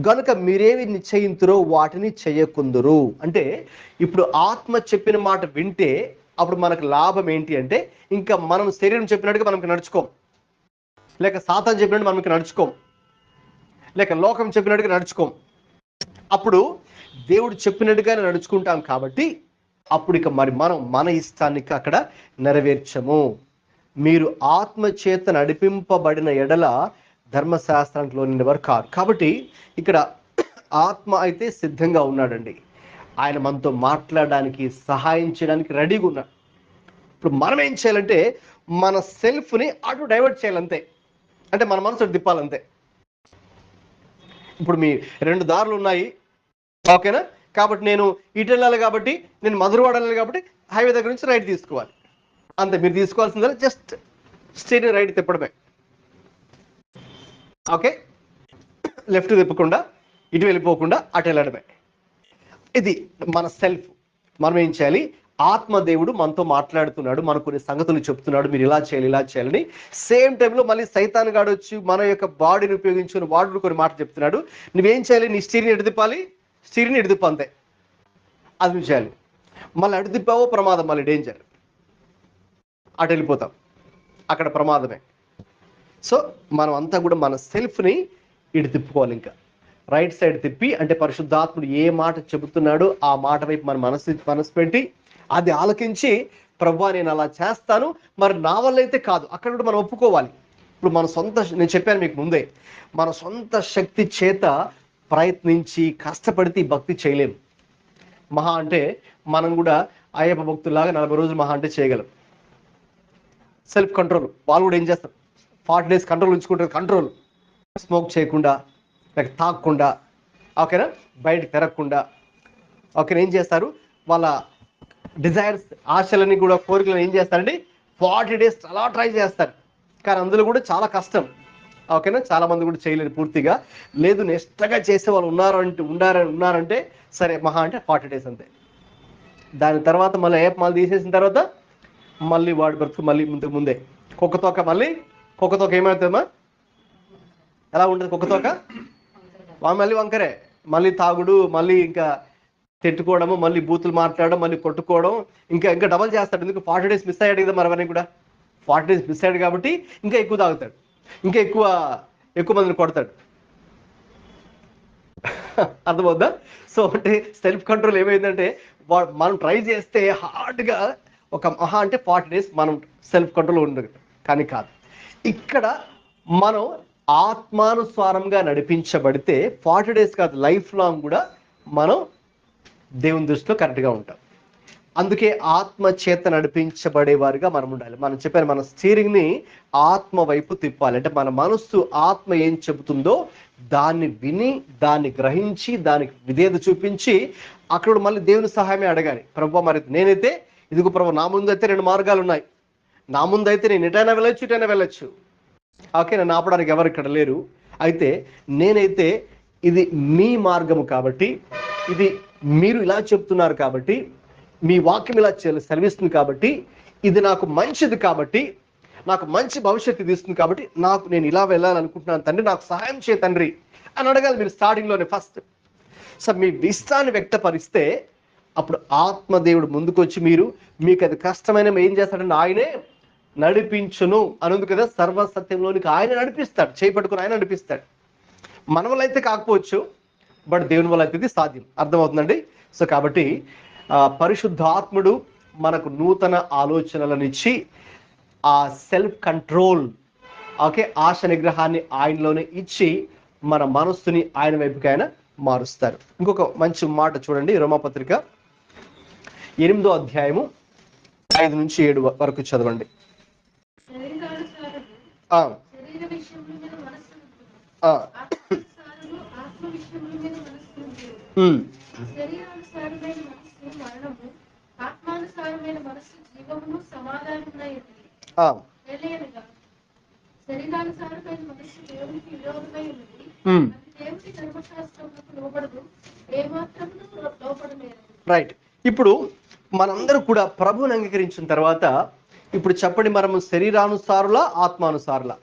Speaker 1: గనుక మీరేవి నిశ్చయింతురో వాటిని చేయకుందురు. అంటే ఇప్పుడు ఆత్మ చెప్పిన మాట వింటే అప్పుడు మనకు లాభం ఏంటి అంటే, ఇంకా మనం శరీరం చెప్పినట్టుగా మనకి నడుచుకోం, లేక సాతాను చెప్పినట్టు మనకి నడుచుకోం, లేక లోకం చెప్పినట్టుగా నడుచుకోం. అప్పుడు దేవుడు చెప్పినట్టుగానే నడుచుకుంటాం. కాబట్టి అప్పుడు ఇక మనం మన ఇష్టాన్ని అక్కడ నెరవేర్చము. మీరు ఆత్మ చేత నడిపింపబడిన ఎడల ధర్మశాస్త్రానికి లోని వారు కాదు. కాబట్టి ఇక్కడ ఆత్మ అయితే సిద్ధంగా ఉన్నాడండి, ఆయన మనతో మాట్లాడడానికి, సహాయం చేయడానికి రెడీగా ఉన్నాడు. ఇప్పుడు మనం ఏం చేయాలంటే మన సెల్ఫ్ని అటు డైవర్ట్ చేయాలంతే, అంటే మన మనసు తిప్పాలంతే. ఇప్పుడు మీ 2 దారులు ఉన్నాయి, ఓకేనా, కాబట్టి నేను ఇటు వెళ్ళాలి, కాబట్టి నేను మధురవాడ వెళ్ళాలి, కాబట్టి హైవే దగ్గర నుంచి రైట్ తీసుకోవాలి, అంతే. మీరు తీసుకోవాల్సిందే జస్ట్ స్ట్రైట్ రైట్ తిప్పడమే, ఓకే, లెఫ్ట్ తిప్పకుండా ఇటు వెళ్ళిపోకుండా అటు వెళ్ళడమే. ఇది మన సెల్ఫ్. మనం ఏం చేయాలి, ఆత్మదేవుడు మనతో మాట్లాడుతున్నాడు, మనకు కొన్ని సంగతులు చెప్తున్నాడు, మీరు ఇలా చేయాలి ఇలా చేయాలని. సేమ్ టైంలో మళ్ళీ సైతాన్ గాడు వచ్చి మన యొక్క బాడీని ఉపయోగించుకుని వాడు కొన్ని మాటలు చెప్తున్నాడు. నువ్వేం చేయాలి, నీ స్టీరింగ్ ఎటు తిప్పాలి, స్టీరింగ్ ఎటు తిప్పు, అంతే, అది నువ్వు చేయాలి. మళ్ళీ అటు తిప్పావో ప్రమాదం, మళ్ళీ డేంజర్, అటు వెళ్ళిపోతాం, అక్కడ ప్రమాదమే. సో మనం అంతా కూడా మన సెల్ఫ్ని ఇటు తిప్పుకోవాలి, ఇంకా రైట్ సైడ్ తిప్పి, అంటే పరిశుద్ధాత్ముడు ఏ మాట చెబుతున్నాడో ఆ మాట వైపు మన మనసు పెట్టి అది ఆలకించి, ప్రభువా నేను అలా చేస్తాను, మరి నా వల్ల అయితే కాదు, అక్కడ కూడా మనం ఒప్పుకోవాలి. ఇప్పుడు మన సొంత, నేను చెప్పాను మీకు ముందే, మన సొంత శక్తి చేత ప్రయత్నించి కష్టపడితే ఈ భక్తి చేయలేము. మహా అంటే మనం కూడా అయ్యప్ప భక్తులాగా 40 రోజులు మహా అంటే చేయగలం. సెల్ఫ్ కంట్రోల్ వాళ్ళు కూడా ఏం చేస్తారు, 40 days కంట్రోల్ ఉంచుకుంటారు. కంట్రోల్, స్మోక్ చేయకుండా, లేక తాగకుండా, ఓకేనా, బయటకు తిరగకుండా, ఓకేనా, ఏం చేస్తారు, వాళ్ళ డిజైర్స్, ఆశలని కూడా, కోరికలను ఏం చేస్తారండి 40 days అలా ట్రై చేస్తారు. కానీ అందులో కూడా చాలా కష్టం, ఓకేనా. చాలా మంది కూడా చేయలేరు పూర్తిగా. లేదు నిష్టగా చేసే వాళ్ళు ఉన్నారంటే సరే మహా అంటే 40 days అంతే. దాని తర్వాత మళ్ళీ మాలు తీసేసిన తర్వాత మళ్ళీ వాడి బ్రతుకు మళ్ళీ ఇంతకు ముందే కుక్కతోక. మళ్ళీ కుక్కతోక ఏమవుతుందమ్మా, ఎలా ఉంటుంది కుక్కతోక, మళ్ళీ వంకరే, మళ్ళీ తాగుడు, మళ్ళీ ఇంకా తిట్టుకోవడము, మళ్ళీ బూతులు మాట్లాడడం, మళ్ళీ కొట్టుకోవడం, ఇంకా ఇంకా డబల్ చేస్తాడు. ఎందుకు 40 days మిస్ అయ్యాడు కదా, మరి అవన్నీ కూడా 40 days మిస్ అయ్యాడు కాబట్టి ఇంకా ఎక్కువ తాగుతాడు, ఇంకా ఎక్కువ మందిని కొడతాడు. అర్థమవుద్దా? సో అంటే సెల్ఫ్ కంట్రోల్ ఏమైందంటే, మనం ట్రై చేస్తే హార్డ్గా ఒక మహా అంటే 40 days మనం సెల్ఫ్ కంట్రోల్ ఉండదు, కానీ కాదు. ఇక్కడ మనం ఆత్మానుసారంగా నడిపించబడితే 40 days కాదు, లైఫ్ లాంగ్ కూడా మనం దేవుని దృష్టిలో కరెక్ట్గా ఉంటాం. అందుకే ఆత్మ చేత నడిపించబడేవారుగా మనం ఉండాలి. మనం చెప్పాను, మన స్టీరింగ్ని ఆత్మ వైపు తిప్పాలి. అంటే మన మనస్సు ఆత్మ ఏం చెబుతుందో దాన్ని విని, దాన్ని గ్రహించి, దానికి విధేయత చూపించి అక్కడ మళ్ళీ దేవుని సహాయమే అడగాలి. ప్రభువా, మరి నేనైతే ఇదిగో ప్రభు, నా ముందు అయితే 2 మార్గాలు ఉన్నాయి, నా ముందు అయితే నేను ఎటైనా వెళ్ళొచ్చు, ఇటైనా వెళ్ళొచ్చు, ఓకే, నన్ను ఆపడానికి ఎవరు ఇక్కడ లేరు. అయితే నేనైతే ఇది మీ మార్గము కాబట్టి, ఇది మీరు ఇలా చెప్తున్నారు కాబట్టి, మీ వాక్యం ఇలా సెలవిస్తుంది కాబట్టి, ఇది నాకు మంచిది కాబట్టి, నాకు మంచి భవిష్యత్తు తీస్తుంది కాబట్టి, నేను ఇలా వెళ్ళాలనుకుంటున్నాను తండ్రి, నాకు సహాయం చేయ తండ్రి అని అడగాలి మీరు స్టార్టింగ్లోనే ఫస్ట్. సో మీ ఇష్టాన్ని వ్యక్తపరిస్తే అప్పుడు ఆత్మదేవుడు ముందుకు వచ్చి మీకు అది కష్టమైన ఏం చేస్తాడంటే ఆయనే నడిపించును అనుంది కదా, సర్వసత్యంలోనికి ఆయన నడిపిస్తాడు, చేపట్టుకుని ఆయన నడిపిస్తాడు. మన వల్ల అయితే కాకపోవచ్చు, బట్ దేవుని వల్ల అయితే ఇది సాధ్యం. అర్థమవుతుందండి? సో కాబట్టి పరిశుద్ధాత్ముడు మనకు నూతన ఆలోచనలను ఇచ్చి ఆ సెల్ఫ్ కంట్రోల్, ఓకే, ఆశ నిగ్రహాన్ని ఆయనలోనే ఇచ్చి మన మనస్సుని ఆయన వైపుకి ఆయన మారుస్తారు. ఇంకొక మంచి మాట చూడండి, రోమాపత్రిక 8వ అధ్యాయము 5 నుంచి 7 వరకు చదవండి. రైట్. ఇప్పుడు మనందరూ కూడా ప్రభువుని అంగీకరించిన తర్వాత ఇప్పుడు చెప్పండి, మనము శరీరానుసారుల ఆత్మానుసారుల?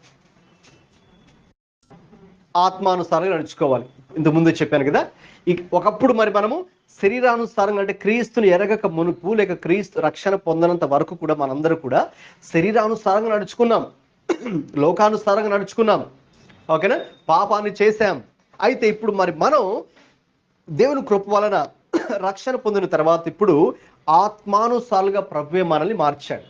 Speaker 1: ఆత్మానుసారంగా నడుచుకోవాలి. ఇంతకుముందు చెప్పాను కదా. ఒకప్పుడు మరి మనము శరీరానుసారంగా అంటే క్రీస్తుని ఎరగక మునుపు, లేక క్రీస్తు రక్షణ పొందనంత వరకు కూడా మనందరూ కూడా శరీరానుసారంగా నడుచుకున్నాం, లోకానుసారంగా నడుచుకున్నాం, ఓకేనా, పాపాన్ని చేశాం. అయితే ఇప్పుడు మరి మనం దేవుని కృప వలన రక్షణ పొందిన తర్వాత ఇప్పుడు ఆత్మానుసారులుగా ప్రభువే మనల్ని మార్చాడు.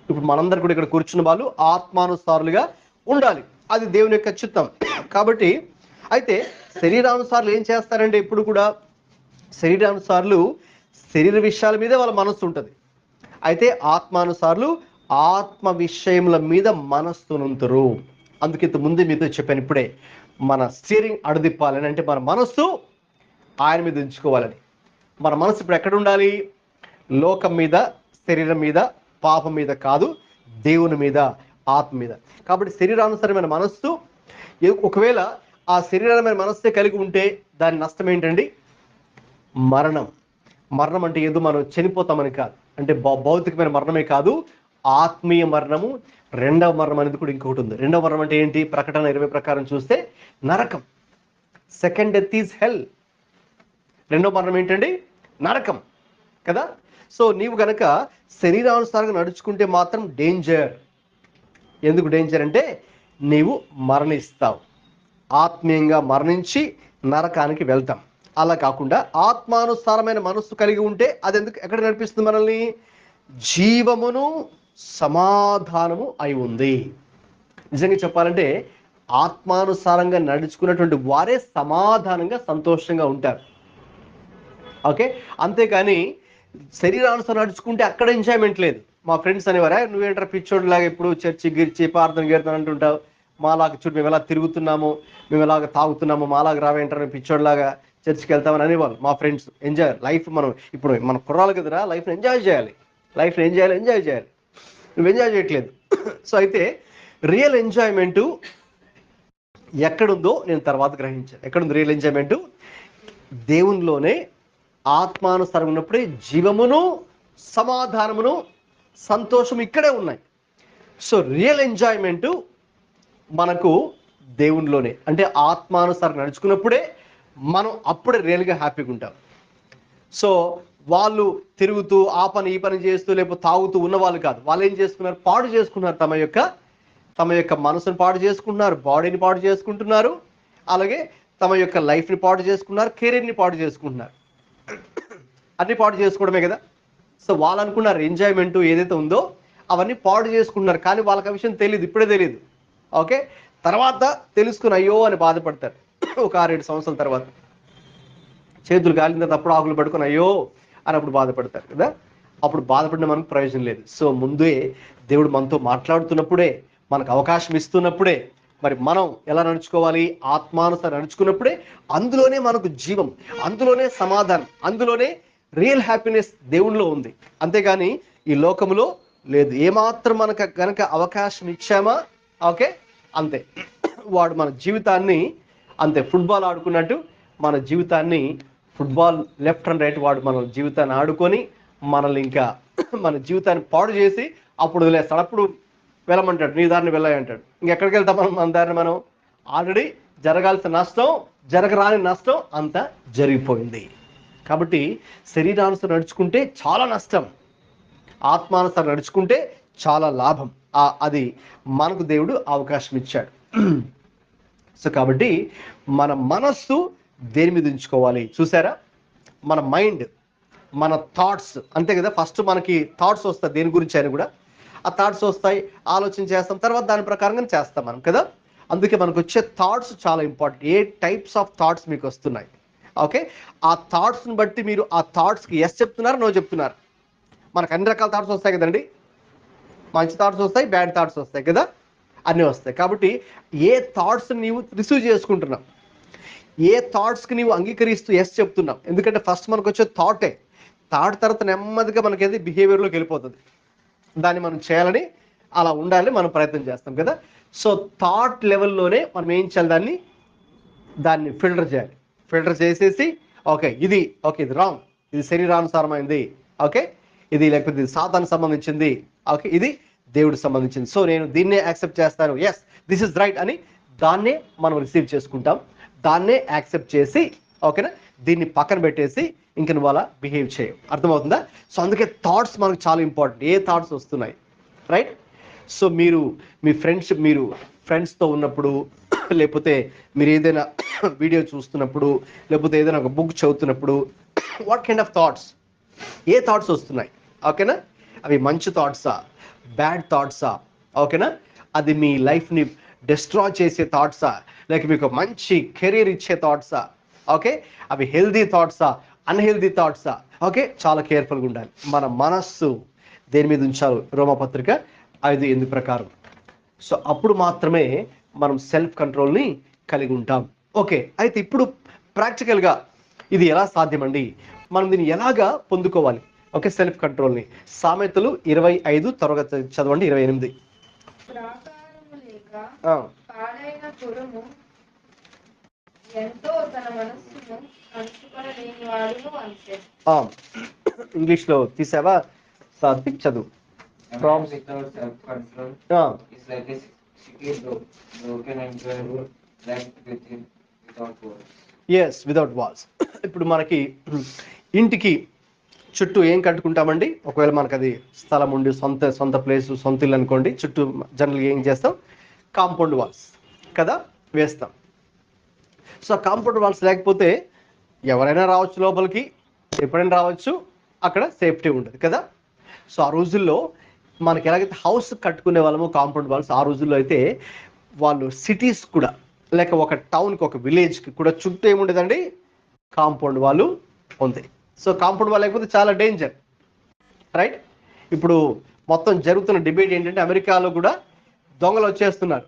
Speaker 1: ఇప్పుడు మనందరూ కూడా ఇక్కడ కూర్చున్న వాళ్ళు ఆత్మానుసారులుగా ఉండాలి, అది దేవుని యొక్క చిత్తం. కాబట్టి అయితే శరీరానుసారులు ఏం చేస్తారంటే, ఇప్పుడు కూడా శరీరానుసారులు శరీర విషయాల మీదే వాళ్ళ మనస్సు ఉంటుంది. అయితే ఆత్మానుసారులు ఆత్మ విషయముల మీద మనస్సునుంతురు. అందుకే ముందు మీతో చెప్పాను ఇప్పుడే, మన స్టీరింగ్ అడుదిప్పాలని, అంటే మన మనస్సు ఆయన మీద ఉంచుకోవాలని. మన మనసు ఇప్పుడు ఎక్కడ ఉండాలి? లోకం మీద, శరీరం మీద, పాపం మీద కాదు, దేవుని మీద, ఆత్మ మీద. కాబట్టి శరీరానుసారమైన మనస్సు, ఒకవేళ ఆ శరీరమైన మనస్సే కలిగి ఉంటే దాని నష్టం ఏంటండి? మరణం. మరణం అంటే ఏదో మనం చనిపోతామని కాదు, అంటే భౌతికమైన మరణమే కాదు, ఆత్మీయ మరణము, రెండవ మరణం అనేది కూడా ఇంకొకటి ఉంది. రెండవ మరణం అంటే ఏంటి? ప్రకటన 20 ప్రకారం చూస్తే నరకం. సెకండ్ డెత్ ఈజ్ హెల్. రెండవ మరణం ఏంటండి? నరకం కదా. సో నీవు గనక శరీరానుసారంగా నడుచుకుంటే మాత్రం డేంజర్. ఎందుకు డేంజర్ అంటే నీవు మరణిస్తావు, ఆత్మీయంగా మరణించి నరకానికి వెళ్తాం. అలా కాకుండా ఆత్మానుసారమైన మనస్సు కలిగి ఉంటే అది ఎక్కడ నడిపిస్తుంది మనల్ని? జీవమును సమాధానము అయి ఉంది. నిజంగా చెప్పాలంటే ఆత్మానుసారంగా నడుచుకున్నటువంటి వారే సమాధానంగా సంతోషంగా ఉంటారు. ఓకే, అంతేకాని శరీరానుసారం నడుచుకుంటే అక్కడ ఎంజాయ్మెంట్ లేదు. మా ఫ్రెండ్స్ అనేవారా, నువ్వేంటారా పిచ్చోడిలాగా ఇప్పుడు చర్చి గిర్చి ప్రార్థన గీర్థన అంటుంటావు, మాలాగా చూడు మేము ఎలా తిరుగుతున్నాము, మేము ఎలాగ తాగుతున్నాము, మాలాగా రావేంటారు పిచ్చోడిలాగా చర్చికి వెళ్తామని అనేవాళ్ళు మా ఫ్రెండ్స్. ఎంజాయ్ లైఫ్, మనం ఇప్పుడు మన కుర్రాలు కదరా, లైఫ్ని ఎంజాయ్ చేయాలి, లైఫ్ని ఎంజాయ్ చేయాలి. నువ్వు ఎంజాయ్ చేయట్లేదు. సో అయితే రియల్ ఎంజాయ్మెంటు ఎక్కడుందో నేను తర్వాత గ్రహించాను. ఎక్కడుంది రియల్ ఎంజాయ్మెంటు? దేవునిలోనే ఆత్మానుసారం ఉన్నప్పుడే జీవమును, సమాధానమును, సంతోషం ఇక్కడే ఉన్నాయి. సో రియల్ ఎంజాయ్మెంటు మనకు దేవునిలోనే, అంటే ఆత్మానుసారం నడుచుకున్నప్పుడే మనం అప్పుడే రియల్గా హ్యాపీగా ఉంటాం. సో వాళ్ళు తిరుగుతూ ఆ పని ఈ పని చేస్తూ లేకపోతే తాగుతూ ఉన్న వాళ్ళు కాదు. వాళ్ళు ఏం చేసుకున్నారు? పాడు చేసుకున్నారు. తమ యొక్క మనసును పాడు చేసుకుంటున్నారు, బాడీని పాడు చేసుకుంటున్నారు, అలాగే తమ యొక్క లైఫ్ని పాడు చేసుకున్నారు, కెరీర్ని పాడు చేసుకుంటున్నారు. అన్ని పాడు చేసుకోవడమే కదా. సో వాళ్ళు అనుకున్నారు ఎంజాయ్మెంట్ ఏదైతే ఉందో అవన్నీ పాడు చేసుకుంటున్నారు. కానీ వాళ్ళకి ఆ విషయం తెలియదు, ఇప్పుడే తెలియదు. ఓకే, తర్వాత తెలుసుకుని అయ్యో అని బాధపడతారు. ఒక 6-7 సంవత్సరాల తర్వాత చేతులు కాలిన తర్వాత అప్పుడు ఆకులు పట్టుకొని అయ్యో అని అప్పుడు బాధపడతారు కదా. అప్పుడు బాధపడిన మనకు ప్రయోజనం లేదు. సో ముందే దేవుడు మనతో మాట్లాడుతున్నప్పుడే, మనకు అవకాశం ఇస్తున్నప్పుడే మరి మనం ఎలా నడుచుకోవాలి? ఆత్మానుసారం నడుచుకున్నప్పుడే అందులోనే మనకు జీవం, అందులోనే సమాధానం, అందులోనే రియల్ హ్యాపీనెస్ దేవునిలో ఉంది. అంతేగాని ఈ లోకములో లేదు. ఏమాత్రం మనకు కనుక అవకాశం ఇచ్చామా, ఓకే అంతే, వాడు మన జీవితాన్ని అంతే ఫుట్బాల్ ఆడుకున్నట్టు మన జీవితాన్ని ఫుట్బాల్ లెఫ్ట్ అండ్ రైట్ వాడు మన జీవితాన్ని ఆడుకొని మనల్ని ఇంకా మన జీవితాన్ని పాడు చేసి అప్పుడు వదిలేస్తాడు. అప్పుడు వెళ్ళమంటాడు, నీ దారిని వెళ్ళాయి అంటాడు. ఇంకెక్కడికి వెళ్తాం మనం? మన దారిని మనం ఆల్రెడీ జరగాల్సిన నష్టం, జరగరాని నష్టం అంతా జరిగిపోయింది. కాబట్టి శరీరానుసారం నడుచుకుంటే చాలా నష్టం, ఆత్మానుసారం నడుచుకుంటే చాలా లాభం. అది మనకు దేవుడు అవకాశం ఇచ్చాడు. సో కాబట్టి మన మనస్సు దేని మీద ఉంచుకోవాలి? చూసారా, మన మైండ్, మన థాట్స్, అంతే కదా. ఫస్ట్ మనకి థాట్స్ వస్తాయి దేని గురించి అయినా కూడా. ఆ థాట్స్ వస్తాయి, ఆలోచన చేస్తాం, తర్వాత దాని ప్రకారంగా చేస్తాం మనం కదా. అందుకే మనకు వచ్చే థాట్స్ చాలా important. A types of thoughts మీకు వస్తున్నాయి, ఓకే, ఆ థాట్స్ని బట్టి మీరు ఆ థాట్స్కి ఎస్ చెప్తున్నారు, నో చెప్తున్నారు. మనకు అన్ని రకాల థాట్స్ వస్తాయి కదండి. మంచి థాట్స్ వస్తాయి, బ్యాడ్ థాట్స్ వస్తాయి కదా, అన్నీ వస్తాయి. కాబట్టి ఏ థాట్స్ నీవు రిసీవ్ చేసుకుంటున్నావు, ఏ థాట్స్కి నీవు అంగీకరిస్తూ ఎస్ చెప్తున్నావు. ఎందుకంటే ఫస్ట్ మనకు వచ్చే థాటే, థాట్ తర్వాత నెమ్మదిగా మనకేది బిహేవియర్లోకి వెళ్ళిపోతుంది. దాన్ని మనం చేయాలని, అలా ఉండాలని మనం ప్రయత్నం చేస్తాం కదా. సో థాట్ లెవెల్లోనే మనం ఏం చేయాలి, దాన్ని ఫిల్టర్ చేయాలి. ఫిల్టర్ చేసేసి ఓకే ఇది రాంగ్, ఇది శరీరానుసారమైంది, ఓకే ఇది లేకపోతే ఇది సాతానికి సంబంధించింది, ఓకే ఇది దేవుడికి సంబంధించింది. సో నేను దీన్నే యాక్సెప్ట్ చేస్తాను, ఎస్ దిస్ ఇస్ రైట్ అని దాన్నే మనం రిసీవ్ చేసుకుంటాం, దాన్నే యాక్సెప్ట్ చేసి ఓకేనా, దీన్ని పక్కన పెట్టేసి ఇంక నువ్వు అలా బిహేవ్ చేయవు. అర్థమవుతుందా? సో అందుకే థాట్స్ మనకు చాలా ఇంపార్టెంట్. ఏ థాట్స్ వస్తున్నాయి, రైట్? సో మీరు మీ ఫ్రెండ్స్తో ఉన్నప్పుడు, లేకపోతే మీరు ఏదైనా వీడియో చూస్తున్నప్పుడు, లేకపోతే ఏదైనా ఒక బుక్ చదువుతున్నప్పుడు, what kind of thoughts, A thoughts వస్తున్నాయి, ఓకేనా? అవి మంచి థాట్సా, బ్యాడ్ థాట్సా, ఓకేనా? అది మీ లైఫ్ని డిస్ట్రాయ్ చేసే థాట్సా, లేక మీకు మంచి కెరీర్ ఇచ్చే థాట్సా, ఓకే అవి హెల్దీ థాట్సా, అన్హెల్దీ థాట్సా, ఓకే చాలా కేర్ఫుల్గా ఉండాలి. మన మనస్సు దేని మీద ఉంచాలి? రోమపత్రిక 5:8 ప్రకారం. సో అప్పుడు మాత్రమే మనం సెల్ఫ్ కంట్రోల్ని కలిగి ఉంటాం. ఓకే, అయితే ఇప్పుడు ప్రాక్టికల్గా ఇది ఎలా సాధ్యమండి, మనం దీన్ని ఎలాగా పొందుకోవాలి? ఓకే, సెల్ఫ్ కంట్రోల్ని. సామెతలు 25 తరగతి చదవండి, 28.
Speaker 2: ప్రాకారము లేక పాడైన పురము ఎంతో తన మనస్సును అంచుకొనలేని వాడును అంతే.
Speaker 1: ఇంగ్లీష్లో తీసావా? సాత్విక్ చదువు.
Speaker 4: Without self-control is like a city broken and wrapped without walls.
Speaker 1: Yes, without walls. ఇప్పుడు మనకి ఇంటికి చుట్టూ ఏం కట్టుకుంటామండి? ఒకవేళ మనకు అది స్థలం ఉండి సొంత ప్లేసు, సొంత ఇల్లు అనుకోండి, చుట్టూ జనరల్గా ఏం చేస్తాం? కాంపౌండ్ వాల్స్ కదా వేస్తాం. సో కాంపౌండ్ వాల్స్ లేకపోతే ఎవరైనా రావచ్చు లోపలికి, ఎప్పుడైనా రావచ్చు, అక్కడ సేఫ్టీ ఉండదు కదా. సో ఆ రోజుల్లో మనకి ఎలాగైతే హౌస్ కట్టుకునే వాళ్ళము కాంపౌండ్ వాల్స్, ఆ రోజుల్లో అయితే వాళ్ళు సిటీస్ కూడా లేక ఒక టౌన్కి ఒక విలేజ్కి కూడా చుట్టూ ఏముండేదండి, కాంపౌండ్ వాళ్ళు ఉంది. సో కాంపౌండ్ వాల్ లేకపోతే చాలా డేంజర్, రైట్. ఇప్పుడు మొత్తం జరుగుతున్న డిబేట్ ఏంటంటే అమెరికాలో కూడా దొంగలు వచ్చేస్తున్నారు,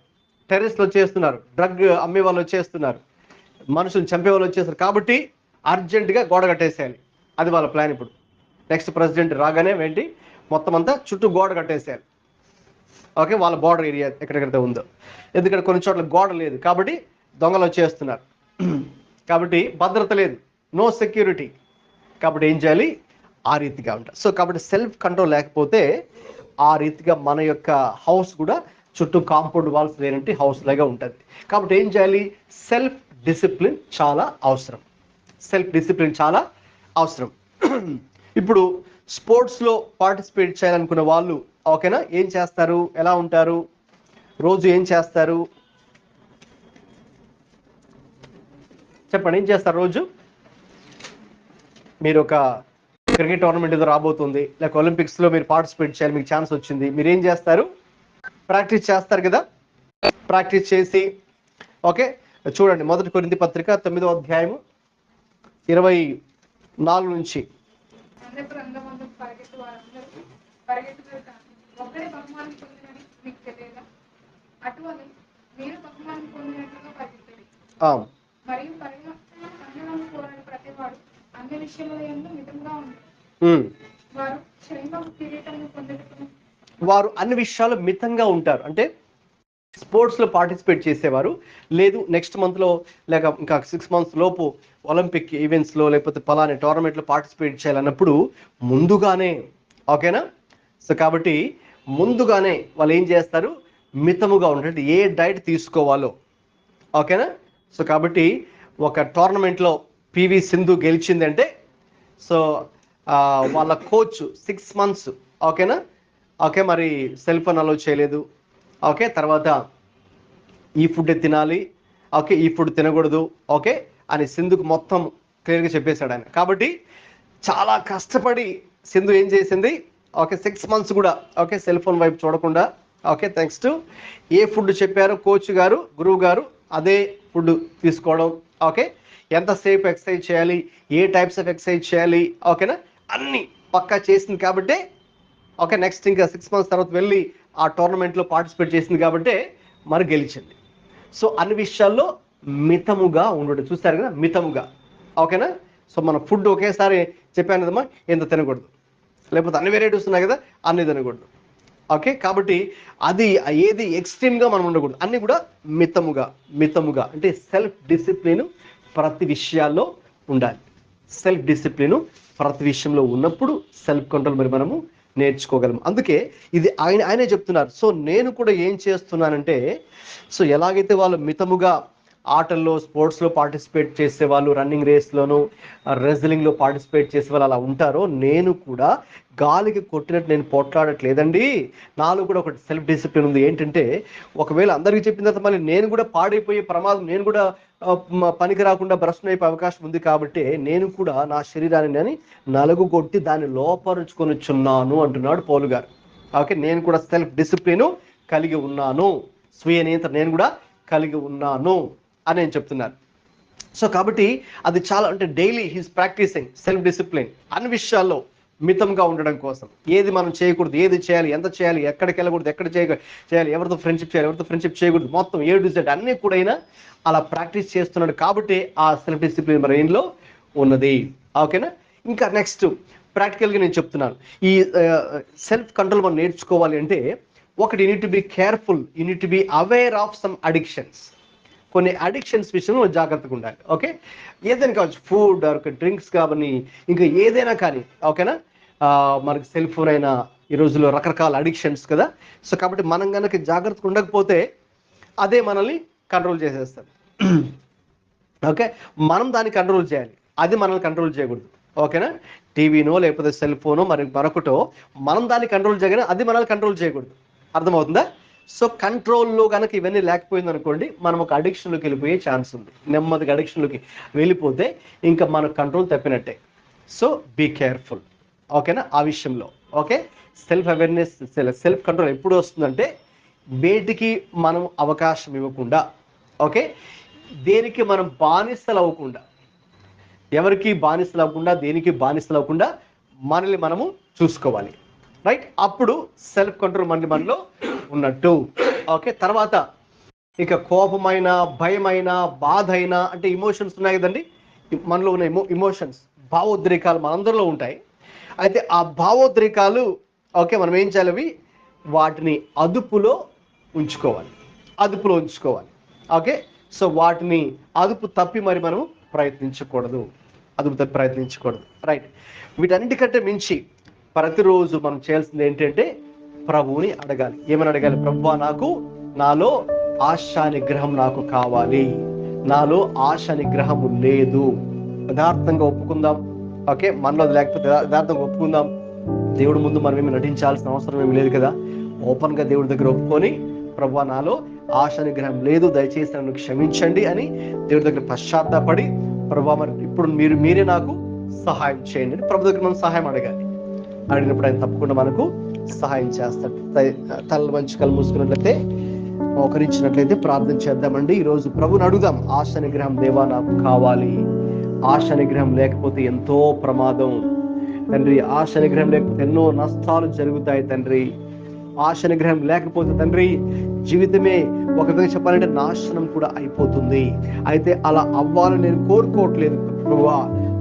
Speaker 1: టెర్రరిస్టులు వచ్చేస్తున్నారు, డ్రగ్ అమ్మే వాళ్ళు వచ్చేస్తున్నారు, మనుషులు చంపే వాళ్ళు వచ్చేస్తారు. కాబట్టి అర్జెంటుగా గోడ కట్టేసేయాలి, అది వాళ్ళ ప్లాన్. ఇప్పుడు నెక్స్ట్ ప్రెసిడెంట్ రాగానే ఏంటి మొత్తం అంతా చుట్టూ గోడ కట్టేసేయాలి. ఓకే, వాళ్ళ బార్డర్ ఏరియా ఎక్కడెక్కడైతే ఉందో, ఎందుకంటే కొన్ని చోట్ల గోడ లేదు కాబట్టి దొంగలు వచ్చేస్తున్నారు, కాబట్టి భద్రత లేదు, నో సెక్యూరిటీ. కాబట్టి ఏం చేయాలి, ఆ రీతిగా ఉంటారు. సో కాబట్టి సెల్ఫ్ కంట్రోల్ లేకపోతే ఆ రీతిగా మన యొక్క హౌస్ కూడా చుట్టూ కాంపౌండ్ వాల్స్ లేనంటే హౌస్ లాగా ఉంటుంది. కాబట్టి ఏం చేయాలి, సెల్ఫ్ డిసిప్లిన్ చాలా అవసరం. సెల్ఫ్ డిసిప్లిన్ చాలా అవసరం. ఇప్పుడు స్పోర్ట్స్లో పార్టిసిపేట్ చేయాలనుకున్న వాళ్ళు ఓకేనా, ఏం చేస్తారు, ఎలా ఉంటారు, రోజు ఏం చేస్తారు చెప్పండి. ఏం చేస్తారు రోజు? మీరు ఒక క్రికెట్ టోర్నమెంట్ ఏదో రాబోతుంది, లేక ఒలింపిక్స్లో మీరు పార్టిసిపేట్ చేయాలి, మీకు ఛాన్స్ వచ్చింది, మీరు ఏం చేస్తారు, ప్రాక్టీస్ చేస్తారు కదా. ప్రాక్టీస్ చేసి ఓకే, చూడండి 1 కొరింథీ పత్రిక 9వ అధ్యాయము 24 నుంచి.
Speaker 2: ఒకరి బహుమానం పొందినని మీకు తెలియదా? అటువలే మీరు బహుమానం పొందినట్లుగా పరిగెత్తండి. మరియు పరిణామం కోరని ప్రతివాడు అన్ని విషయముల యందు మితంగా ఉంటారు. వారు క్షేమ కిరీటమును పొందుటకును.
Speaker 1: వారు అన్ని విషయాలు మితంగా ఉంటారు అంటే స్పోర్ట్స్లో పార్టిసిపేట్ చేసేవారు లేదు, నెక్స్ట్ మంత్లో లేక ఇంకా 6 months లోపు ఒలింపిక్ ఈవెంట్స్లో లేకపోతే పలానా టోర్నమెంట్లో పార్టిసిపేట్ చేయాలన్నప్పుడు ముందుగానే ఓకేనా. సో కాబట్టి ముందుగానే వాళ్ళు ఏం చేస్తారు, మితముగా ఉంటే ఏ డైట్ తీసుకోవాలో ఓకేనా. సో కాబట్టి ఒక టోర్నమెంట్లో పివి సింధు గెలిచిందంటే సో వాళ్ళ కోచ్ 6 months ఓకేనా, ఓకే మరి సెల్ ఫోన్ అలౌ చేయలేదు, ఓకే తర్వాత ఈ ఫుడ్ తినాలి, ఓకే ఈ ఫుడ్ తినకూడదు ఓకే అని సింధుకు మొత్తం క్లియర్గా చెప్పేశాడు ఆయన. కాబట్టి చాలా కష్టపడి సింధు ఏం చేసింది, ఓకే 6 months కూడా ఓకే సెల్ ఫోన్ వైపు చూడకుండా ఓకే నెక్స్ట్ ఏ ఫుడ్ చెప్పారో కోచ్ గారు గురువు గారు అదే ఫుడ్ తీసుకోవడం, ఓకే ఎంతసేపు ఎక్సర్సైజ్ చేయాలి, ఏ టైప్స్ ఆఫ్ ఎక్సర్సైజ్ చేయాలి ఓకేనా, అన్నీ పక్కా చేసింది కాబట్టి ఓకే నెక్స్ట్ ఇంకా 6 months తర్వాత వెళ్ళి ఆ టోర్నమెంట్లో పార్టిసిపేట్ చేసింది కాబట్టి మరి గెలిచింది. సో అన్ని విషయాల్లో మితముగా ఉండడు, చూస్తారు కదా మితముగా ఓకేనా. సో మన ఫుడ్ ఒకేసారి చెప్పాను కదమ్మా, ఎంత తినకూడదు, లేకపోతే అన్ని వెరైటీస్ ఉన్నాయి కదా అన్ని తినకూడదు ఓకే. కాబట్టి అది ఏది ఎక్స్ట్రీమ్గా మనం ఉండకూడదు, అన్నీ కూడా మితముగా. మితముగా అంటే సెల్ఫ్ డిసిప్లిన్ ప్రతి విషయాల్లో ఉండాలి. సెల్ఫ్ డిసిప్లిన్ ప్రతి విషయంలో ఉన్నప్పుడు సెల్ఫ్ కంట్రోల్ మరి మనము నేర్చుకోగలం. అందుకే ఇది ఆయనే చెప్తున్నారు. సో నేను కూడా ఏం చేస్తున్నానంటే సో ఎలాగైతే వాళ్ళు మితముగా ఆటల్లో స్పోర్ట్స్లో పార్టిసిపేట్ చేసేవాళ్ళు, రన్నింగ్ రేస్లోను రెజ్లింగ్లో పార్టిసిపేట్ చేసే వాళ్ళు అలా ఉంటారో నేను కూడా గాలికి కొట్టినట్టు నేను పోట్లాడట్లేదండి. నాలో కూడా ఒక సెల్ఫ్ డిసిప్లిన్ ఉంది. ఏంటంటే ఒకవేళ అందరికీ చెప్పిన తర్వాత మళ్ళీ నేను కూడా పాడైపోయే ప్రమాదం, నేను కూడా పనికి రాకుండా భ్రష్టం అయిపోయే అవకాశం ఉంది. కాబట్టి నేను కూడా నా శరీరాన్ని నలుగు కొట్టి దాన్ని లోపరుచుకొనిచున్నాను అంటున్నాడు పౌలు గారు. ఓకే నేను కూడా సెల్ఫ్ డిసిప్లిన్ కలిగి ఉన్నాను, స్వీయ నియంత్రణ నేను కూడా కలిగి ఉన్నాను అని నేను చెప్తున్నాను. సో కాబట్టి అది చాలా అంటే daily he's practicing self discipline అన్ని విషయాల్లో మితంగా ఉండడం కోసం. ఏది మనం చేయకూడదు, ఏది చేయాలి, ఎంత చేయాలి, ఎక్కడికి వెళ్ళకూడదు, ఎక్కడ చేయాలి, ఎవరితో ఫ్రెండ్షిప్ చేయాలి, ఎవరితో ఫ్రెండ్షిప్ చేయకూడదు, మొత్తం A to Z అన్నీ కూడా అలా ప్రాక్టీస్ చేస్తున్నాడు. కాబట్టి ఆ సెల్ఫ్ డిసిప్లిన్ బ్రెయిన్లో ఉన్నది ఓకేనా. ఇంకా నెక్స్ట్ ప్రాక్టికల్గా నేను చెప్తున్నాను, ఈ సెల్ఫ్ కంట్రోల్ మనం నేర్చుకోవాలి అంటే ఒకటి unit to be careful, unit to be aware of some addictions. కొన్ని అడిక్షన్స్ విషయంలో జాగ్రత్తగా ఉండాలి ఓకే. ఏదైనా కావచ్చు, ఫుడ్ డ్రింక్స్ కానీ ఇంకా ఏదైనా కానీ ఓకేనా. మనకి సెల్ ఫోన్ అయినా ఈ రోజుల్లో రకరకాల అడిక్షన్స్ కదా. సో కాబట్టి మనం కనుక జాగ్రత్తగా ఉండకపోతే అదే మనల్ని కంట్రోల్ చేసేస్తుంది ఓకే. మనం దాన్ని కంట్రోల్ చేయాలి, అది మనల్ని కంట్రోల్ చేయకూడదు ఓకేనా. టీవీనో లేకపోతే సెల్ ఫోనో మరొకటో మనం దాన్ని కంట్రోల్ చేయగానే అది మనల్ని కంట్రోల్ చేయకూడదు. అర్థమవుతుందా? సో కంట్రోల్లో కనుక ఇవన్నీ లేకపోయింది అనుకోండి, మనం ఒక అడిక్షన్లోకి వెళ్ళిపోయే ఛాన్స్ ఉంది. నెమ్మదిగా అడిక్షన్లోకి వెళ్ళిపోతే ఇంకా మన కంట్రోల్ తప్పినట్టే. సో బీ కేర్ఫుల్ ఓకేనా ఆ విషయంలో. Okay, self awareness, self control ఎప్పుడు వస్తుందంటే వేటికి మనం అవకాశం ఇవ్వకుండా, ఓకే, దేనికి మనం బానిసలు అవ్వకుండా, ఎవరికి బానిసలు అవ్వకుండా, దేనికి బానిసలు అవ్వకుండా మనల్ని మనము చూసుకోవాలి. రైట్, అప్పుడు సెల్ఫ్ కంట్రోల్ మనలో ఉన్నట్టు. ఓకే, తర్వాత ఇక కోపమైన, భయమైన, బాధ అయినా, అంటే ఇమోషన్స్ ఉన్నాయి కదండి, మనలో ఉన్న ఇమోషన్స్, భావోద్రేకాలు మనందరిలో ఉంటాయి. అయితే ఆ భావోద్రేకాలు, ఓకే, మనం ఏం చేయాలి, అవి వాటిని అదుపులో ఉంచుకోవాలి. ఓకే, సో వాటిని అదుపు తప్పి మరి మనం ప్రయత్నించకూడదు. రైట్, వీటన్నిటికంటే మించి ప్రతిరోజు మనం చేయాల్సింది ఏంటంటే ప్రభువుని అడగాలి. ఏమని అడగాలి? ప్రభువా, నాలో ఆశా నిగ్రహం నాకు కావాలి, నాలో ఆశా నిగ్రహము లేదు. యథార్థంగా ఒప్పుకుందాం. ఓకే, మనలో లేకపోతే యథార్థంగా ఒప్పుకుందాం. దేవుడి ముందు మనం ఏమి నటించాల్సిన అవసరం ఏమి లేదు కదా. ఓపెన్గా దేవుడి దగ్గర ఒప్పుకొని, ప్రభువా, నాలో ఆశా నిగ్రహం లేదు, దయచేసి నన్ను క్షమించండి అని దేవుడి దగ్గర పశ్చాత్తాపడి, ప్రభువా, మరి ఇప్పుడు మీరే నాకు సహాయం చేయండి అని ప్రభు దగ్గర మనం సహాయం అడగాలి. అడిగినప్పుడు ఆయన తప్పకుండా మనకు సహాయం చేస్తాడు. తలలు మంచి కళ్ళు మూసుకున్నట్లయితే, మోకరించినట్లయితే ప్రార్థన చేద్దామండి. ఈరోజు ప్రభుని అడుగుదాం. ఆశ నిగ్రహం దేవా నాకు కావాలి. ఆశ నిగ్రహం లేకపోతే ఎంతో ప్రమాదం తండ్రి. ఆశ నిగ్రహం లేకపోతే ఎన్నో నష్టాలు జరుగుతాయి తండ్రి. ఆశ నిగ్రహం లేకపోతే తండ్రి జీవితమే ఒక విధంగా చెప్పాలంటే నాశనం కూడా అయిపోతుంది. అయితే అలా అవ్వాలని నేను కోరుకోవట్లేదు ప్రభువా,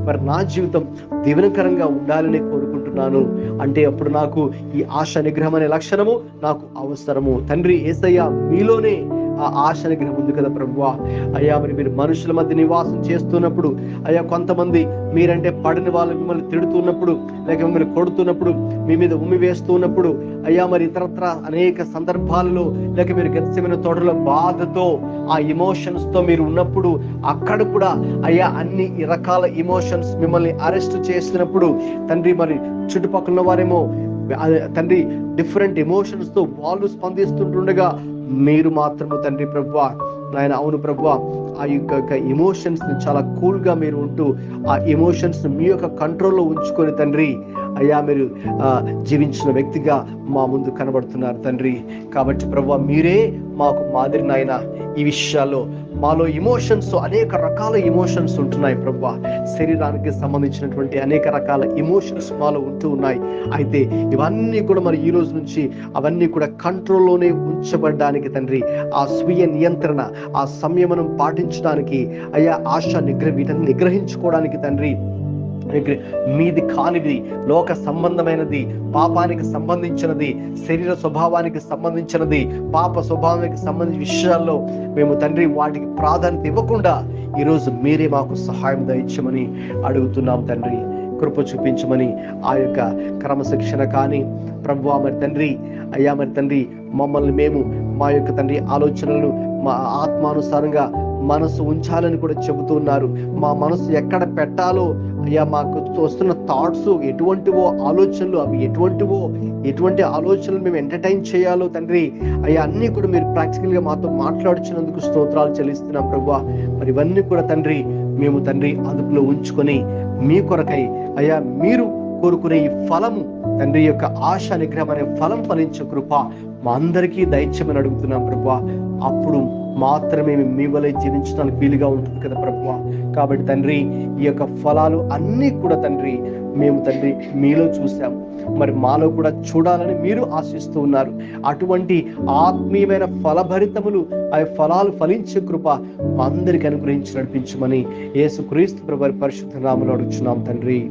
Speaker 1: మరి నా జీవితం దీవెనకరంగా ఉండాలని కోరుకుంటున్నాను. అంటే అప్పుడు నాకు ఈ ఆశ నిగ్రహం అనే లక్షణము నాకు అవసరము తండ్రి. యేసయ్య, మీలోనే ఆ ఆశ నిగ్రహం ఉంది కదా ప్రభువా. అయ్యా, మరి మీరు మనుషుల మధ్య నివాసం చేస్తున్నప్పుడు, అయ్యా, కొంతమంది మీరంటే పడిన వాళ్ళు మిమ్మల్ని తిడుతున్నప్పుడు, లేక మిమ్మల్ని కొడుతున్నప్పుడు, మీ మీద ఉమ్మి వేస్తూ ఉన్నప్పుడు, అయ్యా, మరి ఇతరత్ర అనేక సందర్భాలలో, లేక మీరు గెత్సెమనే తోటలో బాధతో, ఆ ఎమోషన్స్ తో మీరు ఉన్నప్పుడు, అక్కడ కూడా అయ్యా అన్ని రకాల ఎమోషన్స్ మిమ్మల్ని అరెస్ట్ చేసినప్పుడు తండ్రి, మరి చుట్టుపక్కల వారేమో తండ్రి డిఫరెంట్ ఎమోషన్స్ తో వాళ్ళు స్పందిస్తుంటుండగా, మీరు మాత్రము తండ్రి ప్రభువా, నాయన అవును ప్రభువా, ఆ యొక్క ఎమోషన్స్ ని చాలా కూల్ గా మీరు ఉంటూ, ఆ ఎమోషన్స్ మీ యొక్క కంట్రోల్లో ఉంచుకొని తండ్రి, అయ్యా, మీరు జీవించిన వ్యక్తిగా మా ముందు కనబడుతున్నారు తండ్రి. కాబట్టి ప్రభువా, మీరే మాకు మాదిరి నాయన. ఈ విషయాల్లో మాలో ఎమోషన్స్, అనేక రకాల ఎమోషన్స్ ఉంటున్నాయి ప్రభువా. శరీరానికి సంబంధించినటువంటి అనేక రకాల ఎమోషన్స్ మాలో ఉంటూ ఉన్నాయి. అయితే ఇవన్నీ కూడా మరి ఈ రోజు నుంచి అవన్నీ కూడా కంట్రోల్లోనే ఉంచబడడానికి తండ్రి, ఆ స్వీయ నియంత్రణ, ఆ సంయమనం పాటించడానికి, అయ్యా, ఆశ వీటన్ని నిగ్రహించుకోవడానికి తండ్రి, మీది కానిది, లోక సంబంధమైనది, పాపానికి సంబంధించినది, శరీర స్వభావానికి సంబంధించినది, పాప స్వభావానికి సంబంధించిన విషయాల్లో మేము తండ్రి వాటికి ప్రాధాన్యత ఇవ్వకుండా ఈరోజు మీరే మాకు సహాయం దయచమని అడుగుతున్నాం తండ్రి. కృప చూపించమని, ఆ యొక్క క్రమశిక్షణ కానీ ప్రభువా, మరి తండ్రి, అయ్యా, మరి తండ్రి, మమ్మల్ని మేము మా యొక్క తండ్రి ఆలోచనలను మా ఆత్మానుసారంగా మనసు ఉంచాలని కూడా చెబుతున్నారు. మా మనసు ఎక్కడ పెట్టాలో, అయ్యా, మాకు వస్తున్న థాట్స్ ఎటువంటివో, ఆలోచనలు అవి ఎటువంటి ఆలోచనలు మేము ఎంటర్టైన్ చేయాలో తండ్రి, అయ్యా, అన్నీ కూడా మీరు ప్రాక్టికల్ గా మాతో మాట్లాడుచున్నందుకు స్తోత్రాలు చెల్లిస్తున్నాం ప్రభువా. మరి ఇవన్నీ కూడా తండ్రి మేము తండ్రి అదుపులో ఉంచుకొని మీ కొరకై, అయ్యా, మీరు కోరుకునే ఈ ఫలము తండ్రి యొక్క ఆశ నిగ్రహం అనే ఫలం ఫలించే కృప మా అందరికీ దయచేయమని అడుగుతున్నాం ప్రభువా. అప్పుడు మాత్రమే మీ వలె జీవించడానికి వీలుగా ఉంటుంది కదా ప్రభువా. కాబట్టి తండ్రి, ఈ యొక్క ఫలాలు అన్నీ కూడా తండ్రి మేము తండ్రి మీలో చూసాం, మరి మాలో కూడా చూడాలని మీరు ఆశిస్తూ ఉన్నారు. అటువంటి ఆత్మీయమైన ఫలభరితములు, ఆ ఫలాలు ఫలించే కృప మా అందరికి అనుగ్రహించి నడిపించమని యేసుక్రీస్తు ప్రభువు పరిశుద్ధ నామములో అడుగుచున్నాం తండ్రి.